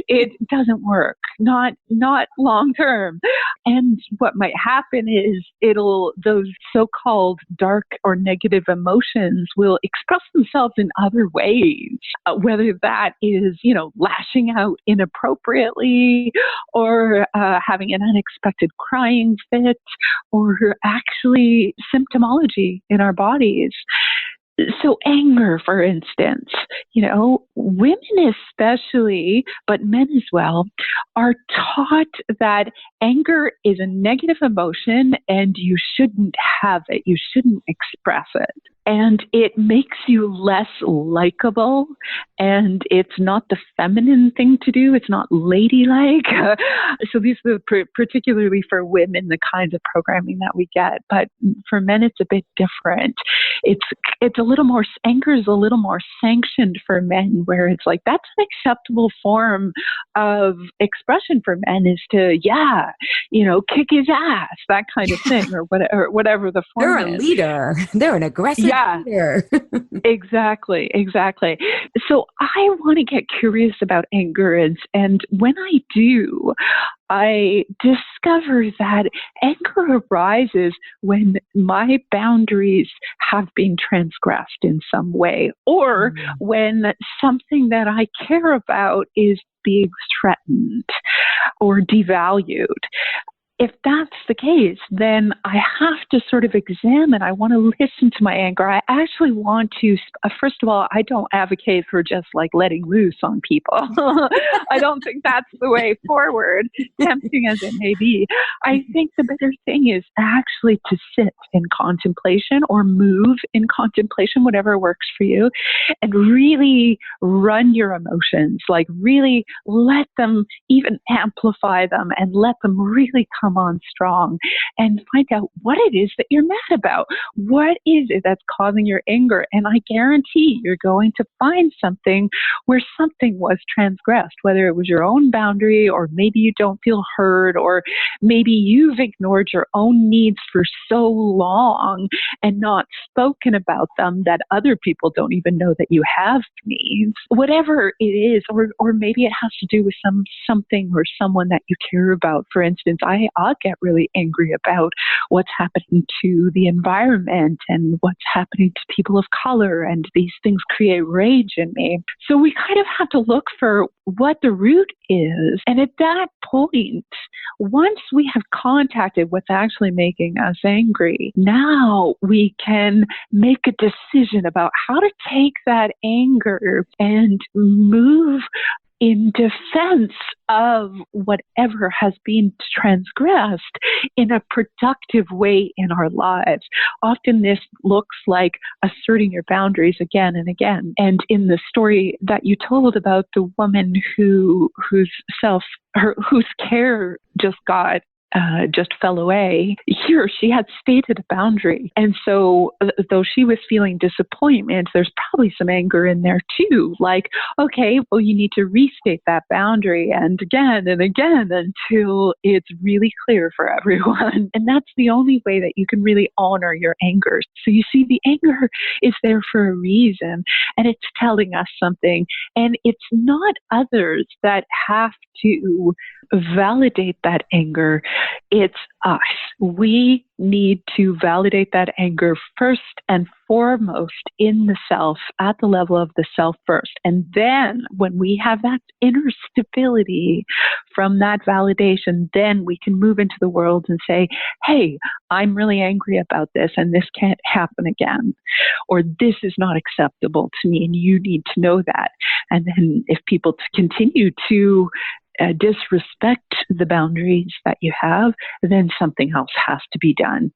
it doesn't work, not long term. And what might happen is those so-called dark or negative emotions will express themselves in other ways, whether that is, lashing out inappropriately, or having an unexpected crying fit, or actually symptomology in our bodies. So anger, for instance, women especially, but men as well, are taught that anger is a negative emotion and you shouldn't have it. You shouldn't express it. And it makes you less likable, and it's not the feminine thing to do. It's not ladylike. So these are particularly for women, the kinds of programming that we get. But for men, it's a bit different. It's a little more, anger is a little more sanctioned for men, where it's like, that's an acceptable form of expression for men, is to, kick his ass, that kind of thing, or whatever the form is. They're a leader. They're an aggressive leader. Exactly. So I want to get curious about anger, and when I do, I discover that anger arises when my boundaries have been transgressed in some way, or when something that I care about is being threatened or devalued. If that's the case, then I have to sort of examine. I want to listen to my anger. I actually want to, first of all, I don't advocate for just like letting loose on people. I don't think that's the way forward, tempting as it may be. I think the better thing is actually to sit in contemplation, or move in contemplation, whatever works for you, and really run your emotions, like really let them, even amplify them, and let them really come on strong, and find out what it is that you're mad about. What is it that's causing your anger? And I guarantee you're going to find something where something was transgressed, whether it was your own boundary, or maybe you don't feel heard, or maybe you've ignored your own needs for so long and not spoken about them that other people don't even know that you have needs. Whatever it is, or maybe it has to do with something or someone that you care about. For instance, I'll get really angry about what's happening to the environment and what's happening to people of color, and these things create rage in me. So we kind of have to look for what the root is. And at that point, once we have contacted what's actually making us angry, now we can make a decision about how to take that anger and move in defense of whatever has been transgressed in a productive way in our lives. Often this looks like asserting your boundaries again and again. And in the story that you told about the woman whose care just fell away, here she had stated a boundary. And so though she was feeling disappointment, there's probably some anger in there too. Like, okay, well, you need to restate that boundary and again until it's really clear for everyone. And that's the only way that you can really honor your anger. So you see, the anger is there for a reason, and it's telling us something. And it's not others that have to validate that anger. It's us. We need to validate that anger first and foremost in the self, at the level of the self first. And then when we have that inner stability from that validation, then we can move into the world and say, hey, I'm really angry about this and this can't happen again. Or this is not acceptable to me and you need to know that. And then if people continue to disrespect the boundaries that you have, then something else has to be done,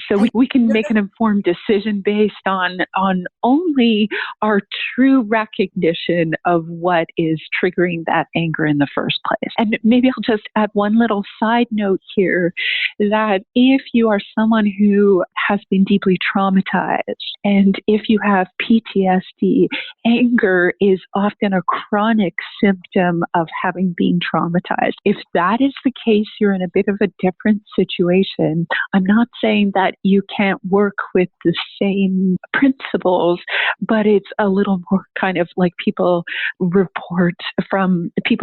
So we can make an informed decision based on only our true recognition of what is triggering that anger in the first place. And maybe I'll just add one little side note here, that if you are someone who has been deeply traumatized, and if you have PTSD, anger is often a chronic symptom of having been traumatized. If that is the case, you're in a bit of a different situation. I'm not saying that you can't work with the same principles, but it's a little more kind of like people who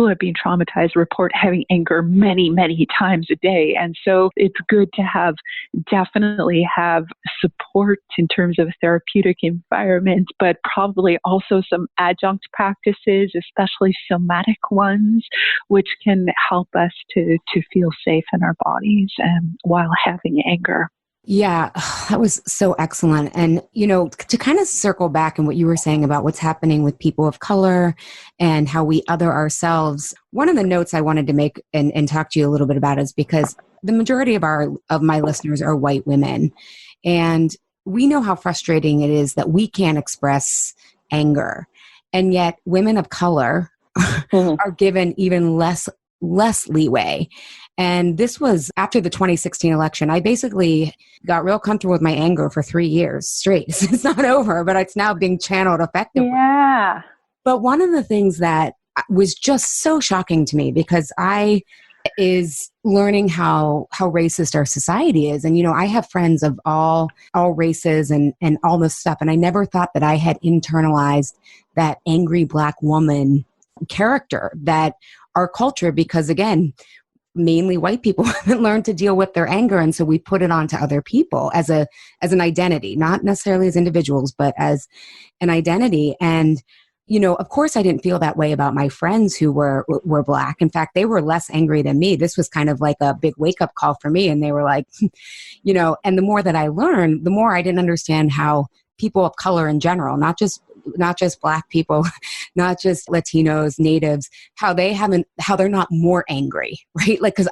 have been traumatized report having anger many, many times a day. And so it's good to definitely have support in terms of a therapeutic environment, but probably also some adjunct practices, especially somatic ones, which can help us to feel safe in our bodies while having anger. Yeah, that was so excellent. And, to kind of circle back on what you were saying about what's happening with people of color and how we other ourselves, one of the notes I wanted to make and talk to you a little bit about is because the majority of my listeners are white women. And we know how frustrating it is that we can't express anger. And yet women of color are given even less leeway. And this was after the 2016 election. I basically got real comfortable with my anger for 3 years straight. It's not over, but it's now being channeled effectively. Yeah. But one of the things that was just so shocking to me, because is learning how racist our society is. And, I have friends of all races and all this stuff. And I never thought that I had internalized that angry Black woman character that our culture, because again, mainly white people haven't learned to deal with their anger. And so we put it onto other people as an identity, not necessarily as individuals, but as an identity. And, of course I didn't feel that way about my friends who were Black. In fact, they were less angry than me. This was kind of like a big wake up call for me. And they were like, and the more that I learned, the more I didn't understand how people of color in general, not just Black people, not just Latinos, natives, how they're not more angry, right? Like, cause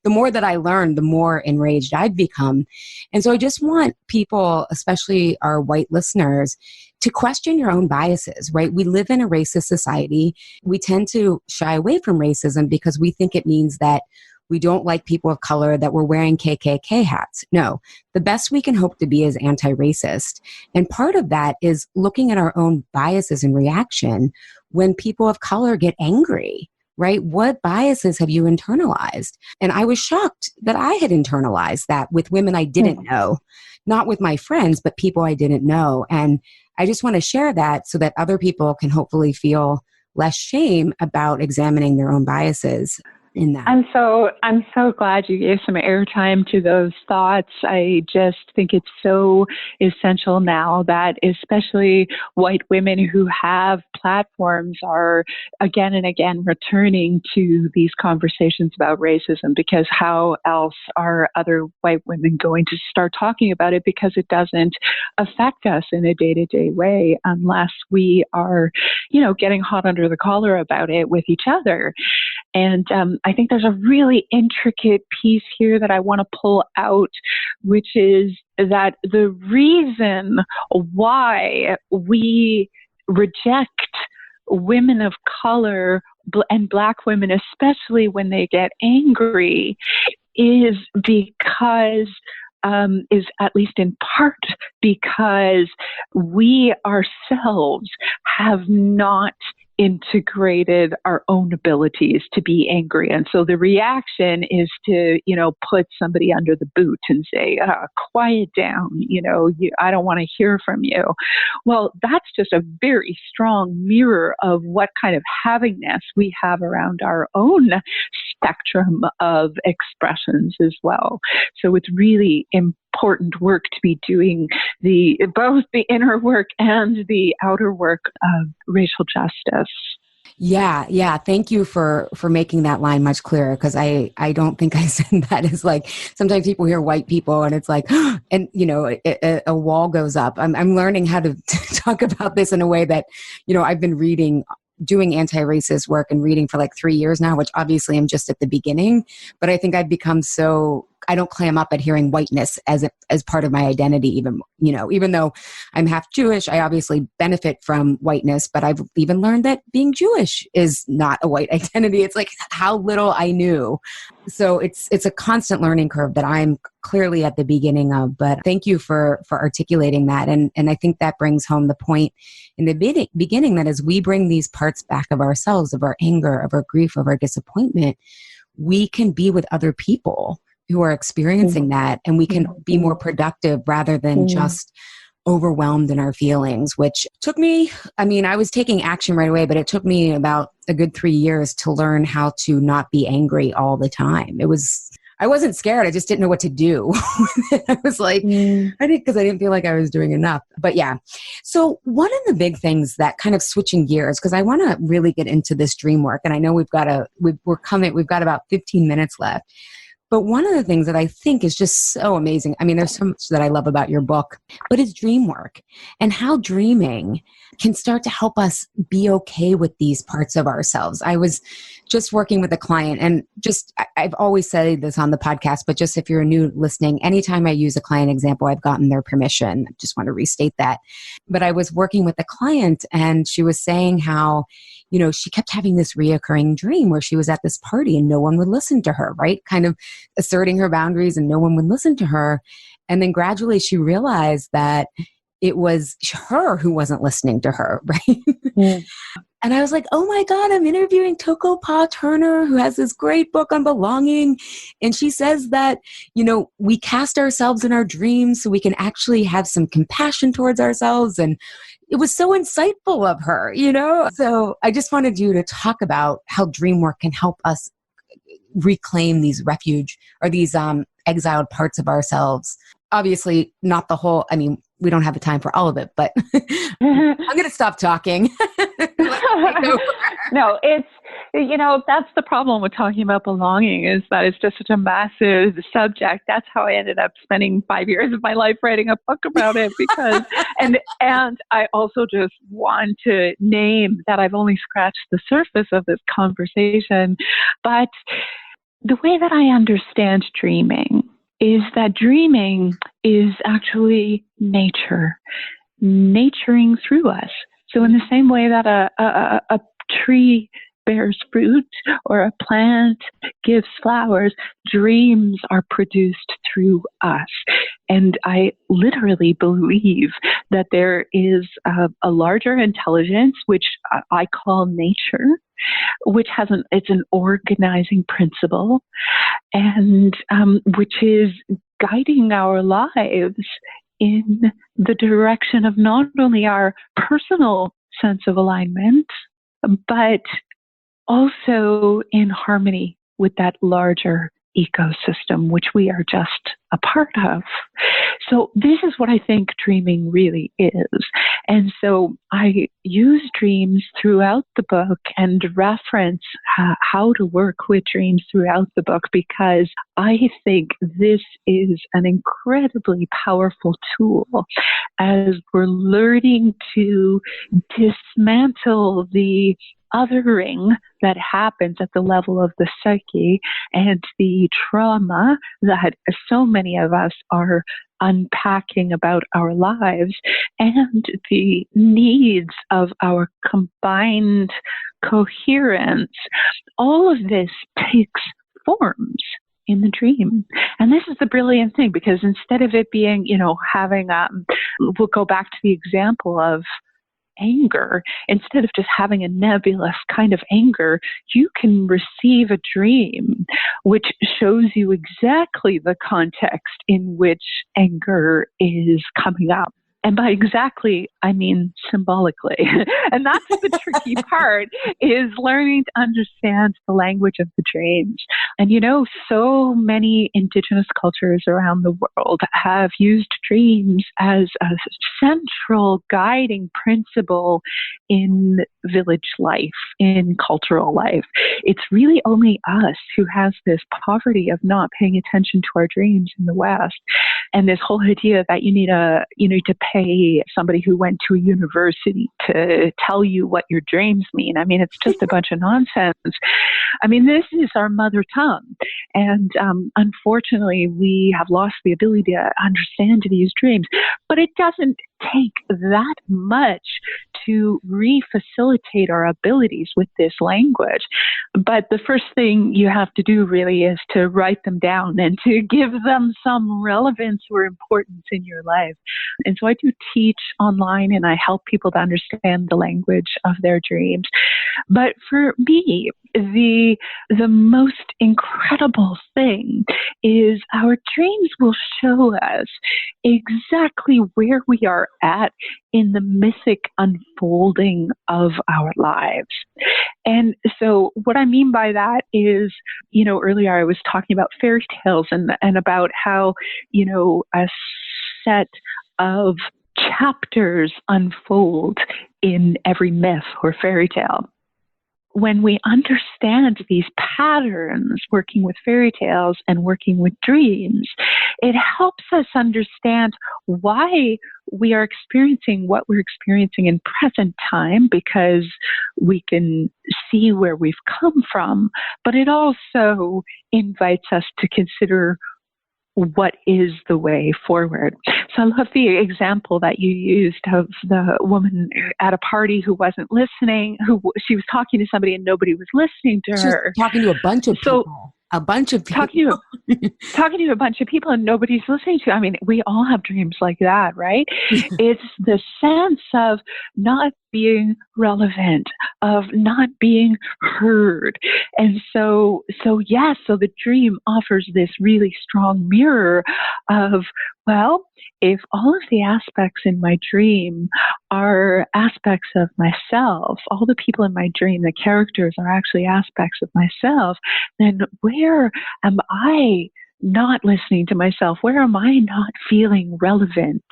the more that I learned, the more enraged I've become. And so I just want people, especially our white listeners, to question your own biases, right? We live in a racist society. We tend to shy away from racism because we think it means that we don't like people of color, that we're wearing KKK hats. No, the best we can hope to be is anti-racist. And part of that is looking at our own biases and reaction when people of color get angry, right? What biases have you internalized? And I was shocked that I had internalized that with women I didn't know, not with my friends, but people I didn't know. And I just want to share that so that other people can hopefully feel less shame about examining their own biases in that. I'm so glad you gave some airtime to those thoughts. I just think it's so essential now that especially white women who have platforms are again and again returning to these conversations about racism, because how else are other white women going to start talking about it? Because it doesn't affect us in a day-to-day way unless we are, getting hot under the collar about it with each other. And I think there's a really intricate piece here that I want to pull out, which is that the reason why we reject women of color and Black women, especially when they get angry, is because is at least in part because we ourselves have not integrated our own abilities to be angry. And so the reaction is to, put somebody under the boot and say, quiet down, I don't want to hear from you. Well, that's just a very strong mirror of what kind of havingness we have around our own spectrum of expressions as well. So it's really important work to be doing both the inner work and the outer work of racial justice. Yeah. Thank you for making that line much clearer, because I don't think I said that as like, sometimes people hear white people and it's like, and a wall goes up. I'm learning how to talk about this in a way that, I've been doing anti-racist work and reading for like 3 years now, which obviously I'm just at the beginning, but I think I've become I don't clam up at hearing whiteness as part of my identity, even though I'm half Jewish, I obviously benefit from whiteness, but I've even learned that being Jewish is not a white identity. It's like how little I knew. So it's a constant learning curve that I'm clearly at the beginning of, but thank you for articulating that. And I think that brings home the point in the beginning that as we bring these parts back of ourselves, of our anger, of our grief, of our disappointment, we can be with other people who are experiencing that, and we can be more productive rather than just overwhelmed in our feelings, which took me, I was taking action right away, but it took me about a good 3 years to learn how to not be angry all the time. I wasn't scared. I just didn't know what to do. I was like, because I didn't feel like I was doing enough. But yeah. So one of the big things that kind of switching gears, because I want to really get into this dream work, and I know we've got about 15 minutes left. But one of the things that I think is just so amazing, there's so much that I love about your book, but it's dream work and how dreaming can start to help us be okay with these parts of ourselves. I was just working with a client, and I've always said this on the podcast, but just if you're new listening, anytime I use a client example, I've gotten their permission. I just want to restate that. But I was working with a client, and she was saying how, she kept having this reoccurring dream where she was at this party and no one would listen to her, right? Kind of asserting her boundaries and no one would listen to her. And then gradually she realized that it was her who wasn't listening to her, right? Yeah. And I was like, oh my God, I'm interviewing Toko Pa Turner, who has this great book on belonging. And she says that, we cast ourselves in our dreams so we can actually have some compassion towards ourselves. And it was so insightful of her, So I just wanted you to talk about how dream work can help us reclaim these refuge or these exiled parts of ourselves. Obviously, not the whole, we don't have the time for all of it, but I'm going to stop talking. No, it's, that's the problem with talking about belonging, is that it's just such a massive subject. That's how I ended up spending 5 years of my life writing a book about it, because, and I also just want to name that I've only scratched the surface of this conversation. But the way that I understand dreaming is that dreaming is actually nature, naturing through us. So in the same way that a tree bears fruit or a plant gives flowers, dreams are produced through us. And I literally believe that there is a larger intelligence, which I call nature, which it's an organizing principle, and which is guiding our lives in the direction of not only our personal sense of alignment, but also in harmony with that larger ecosystem, which we are just a part of. So this is what I think dreaming really is. And so I use dreams throughout the book and reference how to work with dreams throughout the book, because I think this is an incredibly powerful tool as we're learning to dismantle the othering that happens at the level of the psyche and the trauma that so many of us are unpacking about our lives, and the needs of our combined coherence. All of this takes forms in the dream. And this is the brilliant thing, because instead of it being, having, we'll go back to the example of anger, instead of just having a nebulous kind of anger, you can receive a dream which shows you exactly the context in which anger is coming up. And by exactly, I mean symbolically. And that's the tricky part, is learning to understand the language of the dreams. And so many indigenous cultures around the world have used dreams as a central guiding principle in village life, in cultural life. It's really only us who has this poverty of not paying attention to our dreams in the West. And this whole idea that you need to pay somebody who went to a university to tell you what your dreams mean. I mean, it's just a bunch of nonsense. I mean, this is our mother tongue. And unfortunately, we have lost the ability to understand these dreams. But it doesn't take that much to re-facilitate our abilities with this language. But the first thing you have to do really is to write them down and to give them some relevance or importance in your life. And so I do teach online, and I help people to understand the language of their dreams. But for me, the most incredible thing is our dreams will show us exactly where we are at in the mythic unfolding of our lives. And so what I mean by that is, earlier I was talking about fairy tales and about how, a set of chapters unfold in every myth or fairy tale. When we understand these patterns working with fairy tales and working with dreams, it helps us understand why we are experiencing what we're experiencing in present time, because we can see where we've come from, but it also invites us to consider what is the way forward. So I love the example that you used of the woman at a party who wasn't listening, she was talking to somebody and nobody was listening to her. She was talking to a bunch of people. Talking to a bunch of people and nobody's listening to. I mean, we all have dreams like that, right? It's the sense of not being relevant, of not being heard. And so the dream offers this really strong mirror of, well, if all of the aspects in my dream are aspects of myself, all the people in my dream, the characters are actually aspects of myself, then where am I not listening to myself? Where am I not feeling relevant?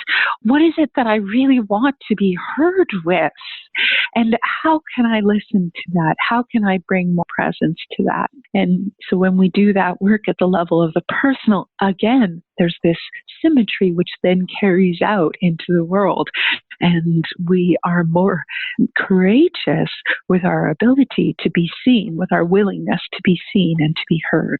What is it that I really want to be heard with? And how can I listen to that? How can I bring more presence to that? And so when we do that work at the level of the personal, again, there's this symmetry which then carries out into the world. And we are more courageous with our ability to be seen, with our willingness to be seen and to be heard.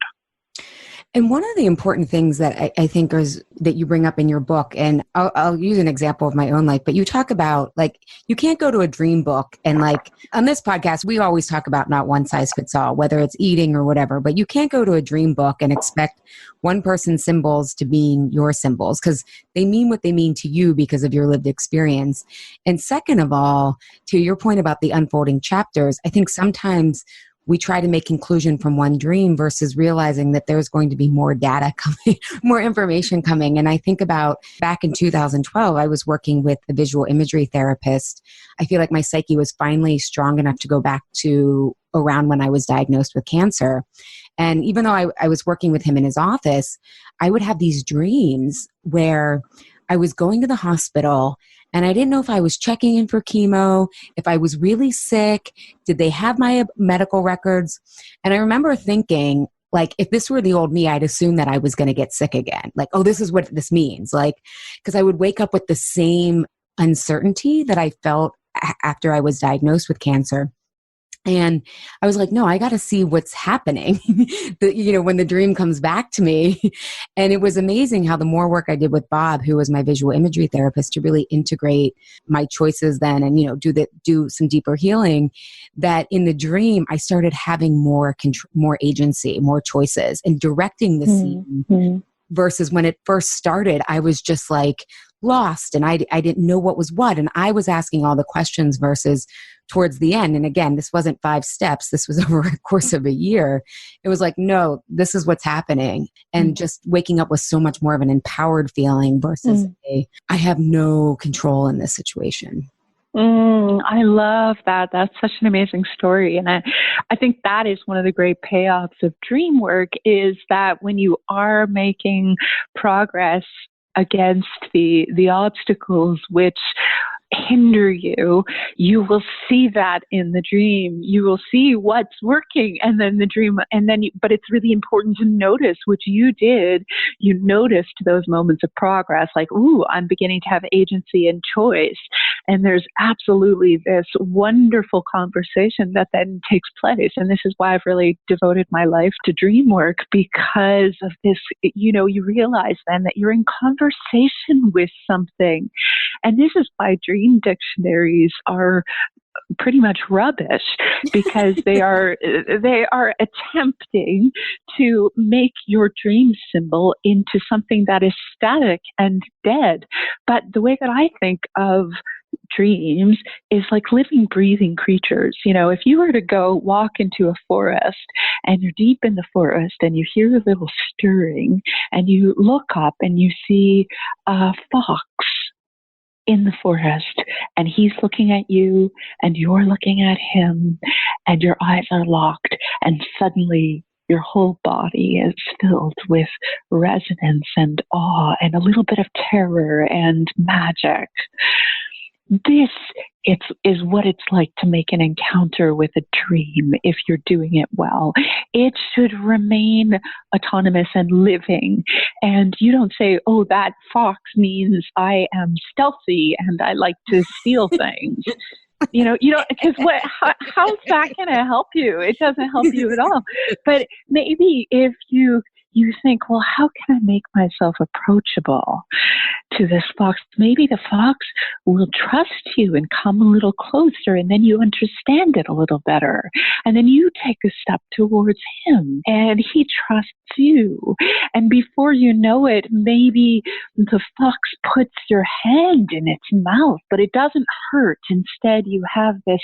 And one of the important things that I think is that you bring up in your book, and I'll use an example of my own life, but you talk about, like, you can't go to a dream book and, like, on this podcast, we always talk about not one size fits all, whether it's eating or whatever, but you can't go to a dream book and expect one person's symbols to mean your symbols, because they mean what they mean to you because of your lived experience. And second of all, to your point about the unfolding chapters, I think sometimes we try to make conclusion from one dream versus realizing that there's going to be more data coming, more information coming. And I think about back in 2012, I was working with a visual imagery therapist. I feel like my psyche was finally strong enough to go back to around when I was diagnosed with cancer. And even though I was working with him in his office, I would have these dreams where I was going to the hospital and I didn't know if I was checking in for chemo, if I was really sick, did they have my medical records? And I remember thinking, like, if this were the old me, I'd assume that I was going to get sick again. Like, oh, this is what this means. Like, because I would wake up with the same uncertainty that I felt after I was diagnosed with cancer. And I was like, no, I got to see what's happening, when the dream comes back to me. And it was amazing how the more work I did with Bob, who was my visual imagery therapist, to really integrate my choices then and, do some deeper healing, that in the dream, I started having more agency, more choices and directing the scene. Versus when it first started, I was just like lost and I didn't know what was what. And I was asking all the questions versus towards the end. And again, this wasn't 5 steps. This was over a course of a year. It was like, no, this is what's happening. And just waking up with so much more of an empowered feeling versus I have no control in this situation. I love that. That's such an amazing story. And I think that is one of the great payoffs of dream work, is that when you are making progress against the obstacles which hinder you, you will see that in the dream. You will see what's working, and then the dream, but it's really important to notice, which you did. You noticed those moments of progress, like, ooh, I'm beginning to have agency and choice. And there's absolutely this wonderful conversation that then takes place. And this is why I've really devoted my life to dream work, because of this, you realize then that you're in conversation with something. And this is why dream dictionaries are pretty much rubbish, because they are attempting to make your dream symbol into something that is static and dead. But the way that I think of dreams is like living, breathing creatures. If you were to go walk into a forest and you're deep in the forest and you hear a little stirring and you look up and you see a fox in the forest, and he's looking at you and you're looking at him, and your eyes are locked, and suddenly your whole body is filled with resonance and awe and a little bit of terror and magic. This is what it's like to make an encounter with a dream if you're doing it well. It should remain autonomous and living. And you don't say, oh, that fox means I am stealthy and I like to steal things. You don't, because how's that going to help you? It doesn't help you at all. But maybe if you think, well, how can I make myself approachable to this fox? Maybe the fox will trust you and come a little closer, and then you understand it a little better. And then you take a step towards him, and he trusts you. And before you know it, maybe the fox puts your hand in its mouth, but it doesn't hurt. Instead, you have this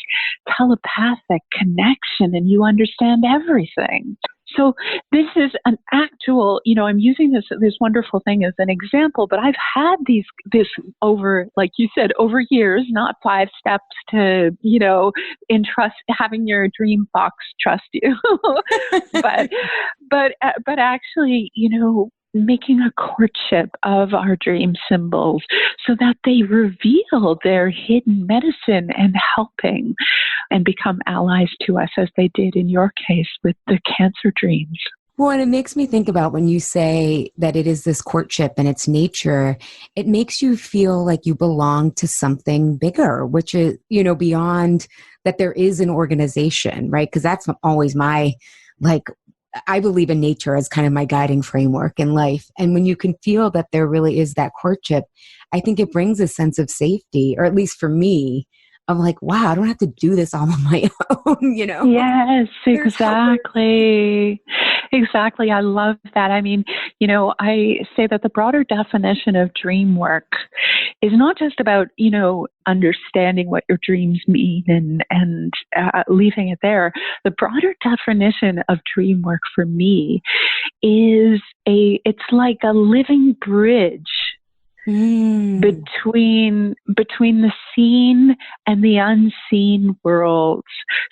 telepathic connection, and you understand everything. So this is an actual, I'm using this wonderful thing as an example, but I've had this over, like you said, over years, not 5 steps to, entrust, having your dream fox trust you, but actually, making a courtship of our dream symbols so that they reveal their hidden medicine and helping and become allies to us, as they did in your case with the cancer dreams. Well, and it makes me think about when you say that it is this courtship and it's nature, it makes you feel like you belong to something bigger, which is, beyond that there is an organization, right? Because that's always I believe in nature as kind of my guiding framework in life. And when you can feel that there really is that courtship, I think it brings a sense of safety, or at least for me, I'm like, wow, I don't have to do this all on my own, Yes, exactly. Exactly. I love that. I mean, I say that the broader definition of dream work is not just about, understanding what your dreams mean and leaving it there. The broader definition of dream work for me is it's like a living bridge between the seen and the unseen worlds.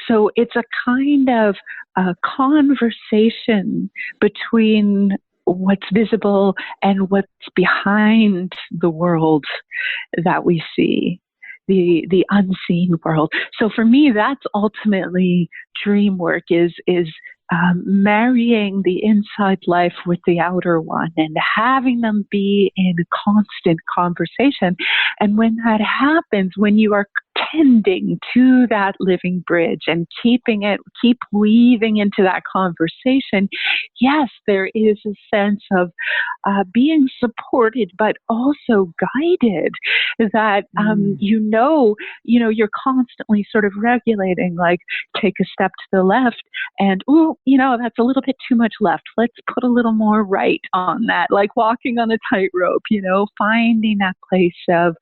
So it's a kind of a conversation between what's visible and what's behind the world that we see, the unseen world. So for me, that's ultimately dream work, is marrying the inside life with the outer one and having them be in constant conversation. And when that happens, when you are tending to that living bridge and keep weaving into that conversation, yes, there is a sense of being supported, but also guided. That you're constantly sort of regulating, like take a step to the left, and that's a little bit too much left. Let's put a little more right on that, like walking on a tightrope. Finding that place of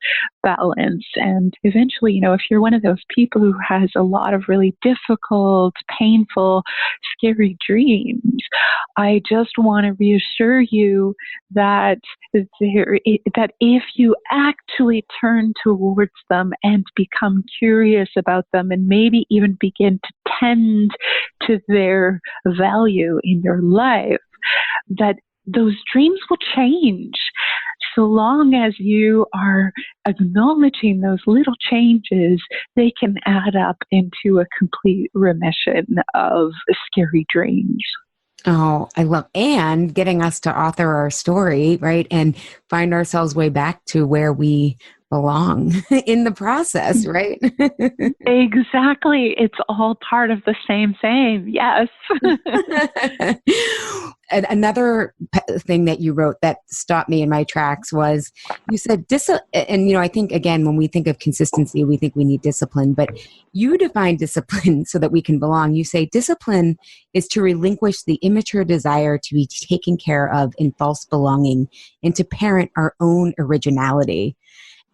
balance, and eventually, if you're one of those people who has a lot of really difficult, painful, scary dreams, I just want to reassure you that if you actually turn towards them and become curious about them and maybe even begin to tend to their value in your life, that those dreams will change. So long as you are acknowledging those little changes, they can add up into a complete remission of scary dreams. Oh, I love, and getting us to author our story, right? And find ourselves way back to where we belong in the process, right? Exactly. It's all part of the same. Yes. And another thing that you wrote that stopped me in my tracks was you said, and I think, again, when we think of consistency, we think we need discipline, but you define discipline so that we can belong. You say discipline is to relinquish the immature desire to be taken care of in false belonging and to parent our own originality.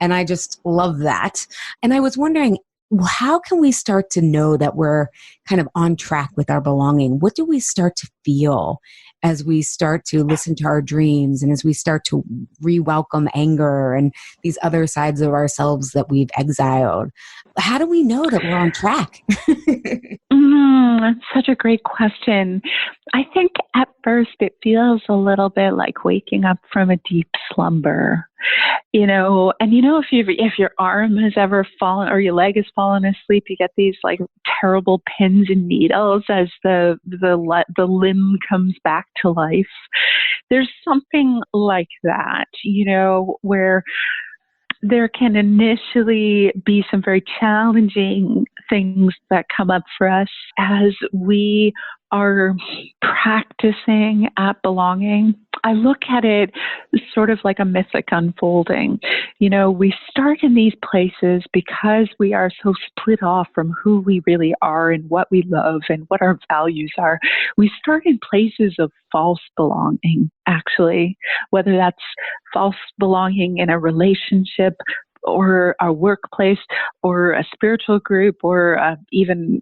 And I just love that. And I was wondering, how can we start to know that we're kind of on track with our belonging? What do we start to feel as we start to listen to our dreams and as we start to re-welcome anger and these other sides of ourselves that we've exiled? How do we know that we're on track? That's such a great question. I think at first it feels a little bit like waking up from a deep slumber, if your arm has ever fallen or your leg has fallen asleep, you get these like terrible pins and needles as the limb comes back to life. There's something like that, where there can initially be some very challenging things that come up for us as we are practicing at belonging. I look at it sort of like a mythic unfolding. We start in these places because we are so split off from who we really are and what we love and what our values are. We start in places of false belonging, actually, whether that's false belonging in a relationship or a workplace or a spiritual group or even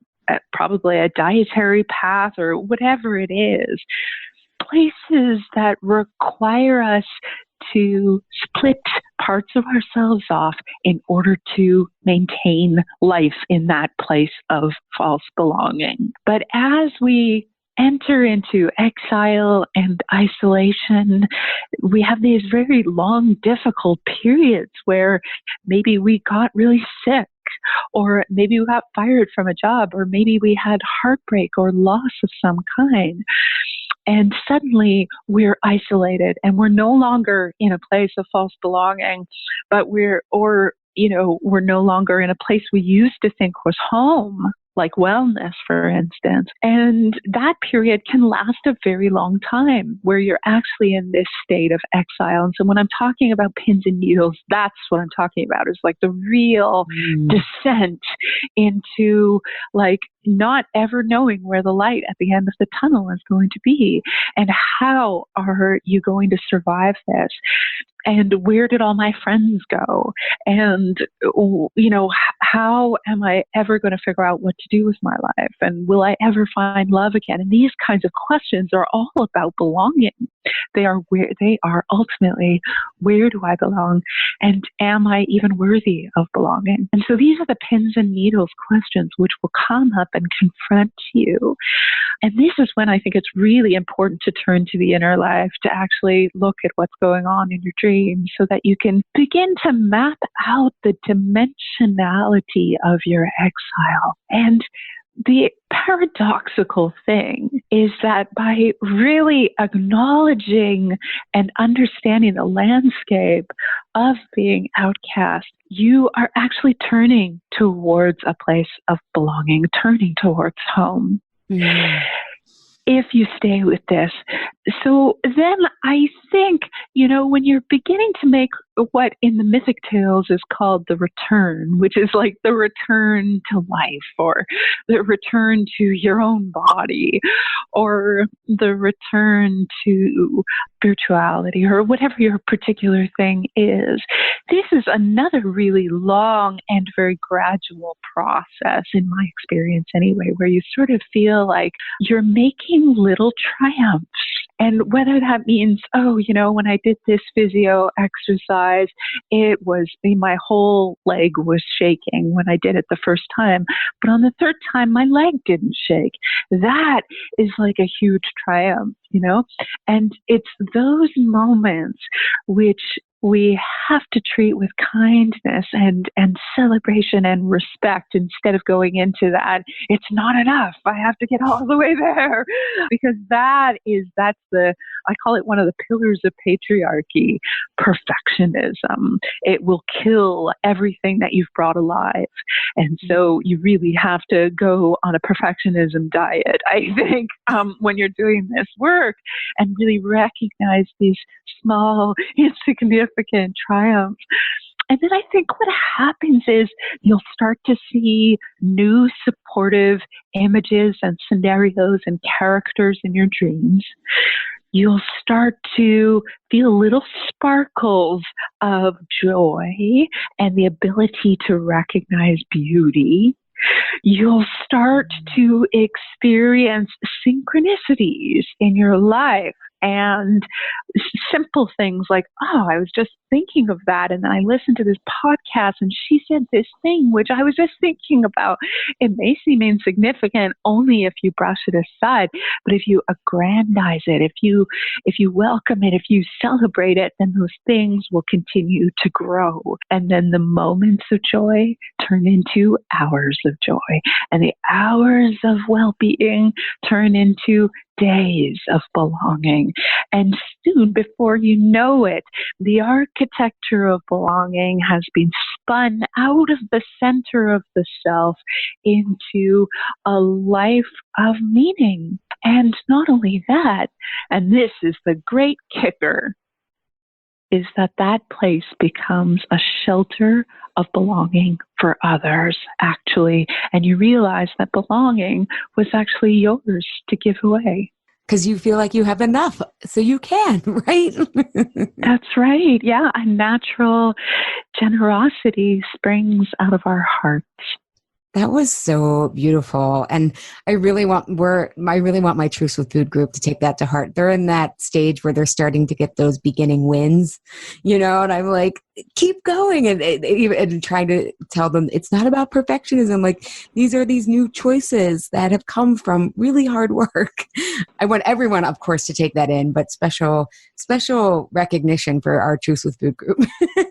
probably a dietary path or whatever it is. Places that require us to split parts of ourselves off in order to maintain life in that place of false belonging. But as we enter into exile and isolation, we have these very long, difficult periods where maybe we got really sick, or maybe we got fired from a job, or maybe we had heartbreak or loss of some kind. And suddenly we're isolated and we're no longer in a place of false belonging, but we're no longer in a place we used to think was home, like wellness, for instance. And that period can last a very long time where you're actually in this state of exile. And so when I'm talking about pins and needles, that's what I'm talking about, is like the real descent into like not ever knowing where the light at the end of the tunnel is going to be. And how are you going to survive this? And where did all my friends go? And, how am I ever going to figure out what to do with my life? And will I ever find love again? And these kinds of questions are all about belonging. They are ultimately, where do I belong? And am I even worthy of belonging? And so these are the pins and needles questions which will come up and confront you. And this is when I think it's really important to turn to the inner life, to actually look at what's going on in your dreams so that you can begin to map out the dimensionality of your exile. And the paradoxical thing is that by really acknowledging and understanding the landscape of being outcast, you are actually turning towards a place of belonging, turning towards home. Mm. If you stay with this. So then I think, when you're beginning to make what in the mythic tales is called the return, which is like the return to life or the return to your own body or the return to spirituality or whatever your particular thing is, this is another really long and very gradual process, in my experience anyway, where you sort of feel like you're making little triumphs. And whether that means, when I did this physio exercise, it was, my whole leg was shaking when I did it the first time. But on the third time, my leg didn't shake. That is like a huge triumph, And it's those moments which we have to treat with kindness and celebration and respect instead of going into that, it's not enough, I have to get all the way there. Because that's I call it one of the pillars of patriarchy, perfectionism. It will kill everything that you've brought alive. And so you really have to go on a perfectionism diet, I think, when you're doing this work and really recognize these small, insignificant triumphs. And then I think what happens is you'll start to see new supportive images and scenarios and characters in your dreams. You'll start to feel little sparkles of joy and the ability to recognize beauty. You'll start to experience synchronicities in your life and simple things like, I was just thinking of that, and then I listened to this podcast and she said this thing which I was just thinking about. It may seem insignificant only if you brush it aside, but if you aggrandize it, if you welcome it, if you celebrate it, then those things will continue to grow. And then the moments of joy turn into hours of joy, and the hours of well-being turn into days of belonging. And soon, before you know it, the architecture of belonging has been spun out of the center of the self into a life of meaning. And not only that, and this is the great kicker, is that place becomes a shelter of belonging for others, actually. And you realize that belonging was actually yours to give away. Because you feel like you have enough, so you can, right? That's right. Yeah, a natural generosity springs out of our hearts. That was so beautiful. And I really want my Truths with Food group to take that to heart. They're in that stage where they're starting to get those beginning wins, and I'm like, keep going. And trying to tell them it's not about perfectionism. Like, these are these new choices that have come from really hard work. I want everyone, of course, to take that in, but special recognition for our Truths with Food group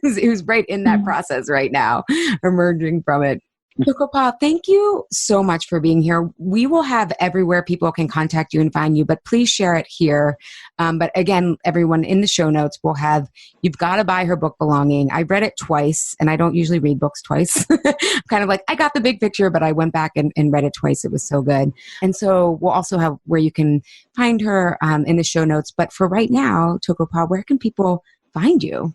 who's right in that process right now, emerging from it. Chocopa, thank you so much for being here. We will have everywhere people can contact you and find you, but please share it here. But again, everyone, in the show notes, we'll have, you've got to buy her book, Belonging. I read it twice, and I don't usually read books twice. I'm kind of like, I got the big picture, but I went back and read it twice. It was so good. And so we'll also have where you can find her in the show notes. But for right now, Chocopa, where can people find you?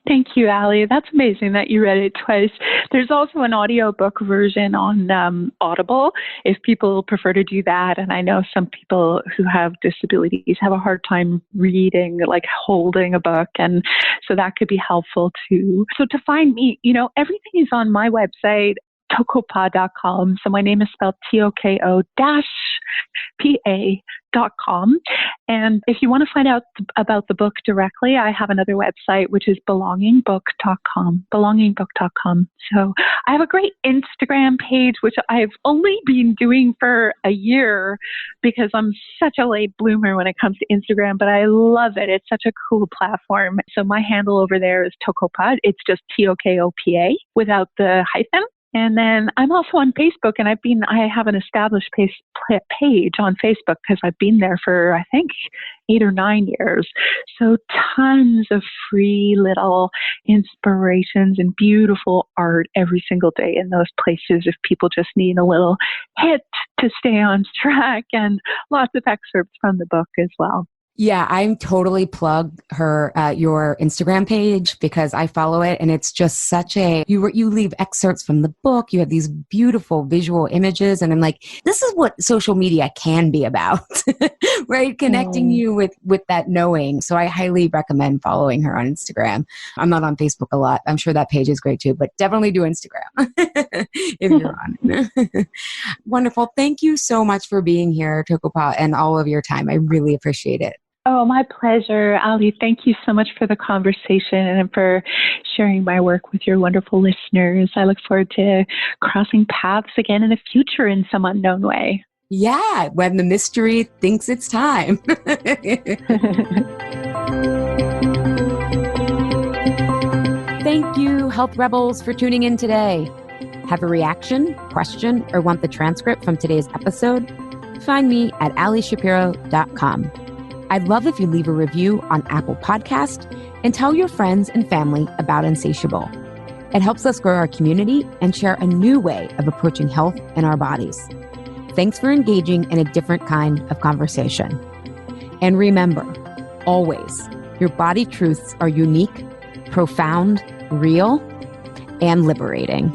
Thank you, Allie. That's amazing that you read it twice. There's also an audiobook version on Audible if people prefer to do that. And I know some people who have disabilities have a hard time reading, like holding a book. And so that could be helpful too. So to find me, everything is on my website, tokopa.com. So my name is spelled TOKO-PA.com. And if you want to find out about the book directly, I have another website, which is belongingbook.com. So I have a great Instagram page, which I've only been doing for a year because I'm such a late bloomer when it comes to Instagram, but I love it. It's such a cool platform. So my handle over there is Tokopa. It's just TOKOPA without the hyphen. And then I'm also on Facebook, and I have an established page on Facebook because I've been there for, I think, 8 or 9 years. So tons of free little inspirations and beautiful art every single day in those places if people just need a little hit to stay on track, and lots of excerpts from the book as well. Yeah, I'm totally plug your Instagram page because I follow it, and it's just such you leave excerpts from the book. You have these beautiful visual images, and I'm like, this is what social media can be about, right? Connecting you with that knowing. So I highly recommend following her on Instagram. I'm not on Facebook a lot. I'm sure that page is great too, but definitely do Instagram if you're on. Wonderful. Thank you so much for being here, Tokopa, and all of your time. I really appreciate it. Oh, my pleasure, Ali. Thank you so much for the conversation and for sharing my work with your wonderful listeners. I look forward to crossing paths again in the future in some unknown way. Yeah, when the mystery thinks it's time. Thank you, Health Rebels, for tuning in today. Have a reaction, question, or want the transcript from today's episode? Find me at alishapiro.com. I'd love if you leave a review on Apple Podcast and tell your friends and family about Insatiable. It helps us grow our community and share a new way of approaching health in our bodies. Thanks for engaging in a different kind of conversation. And remember, always, your body truths are unique, profound, real, and liberating.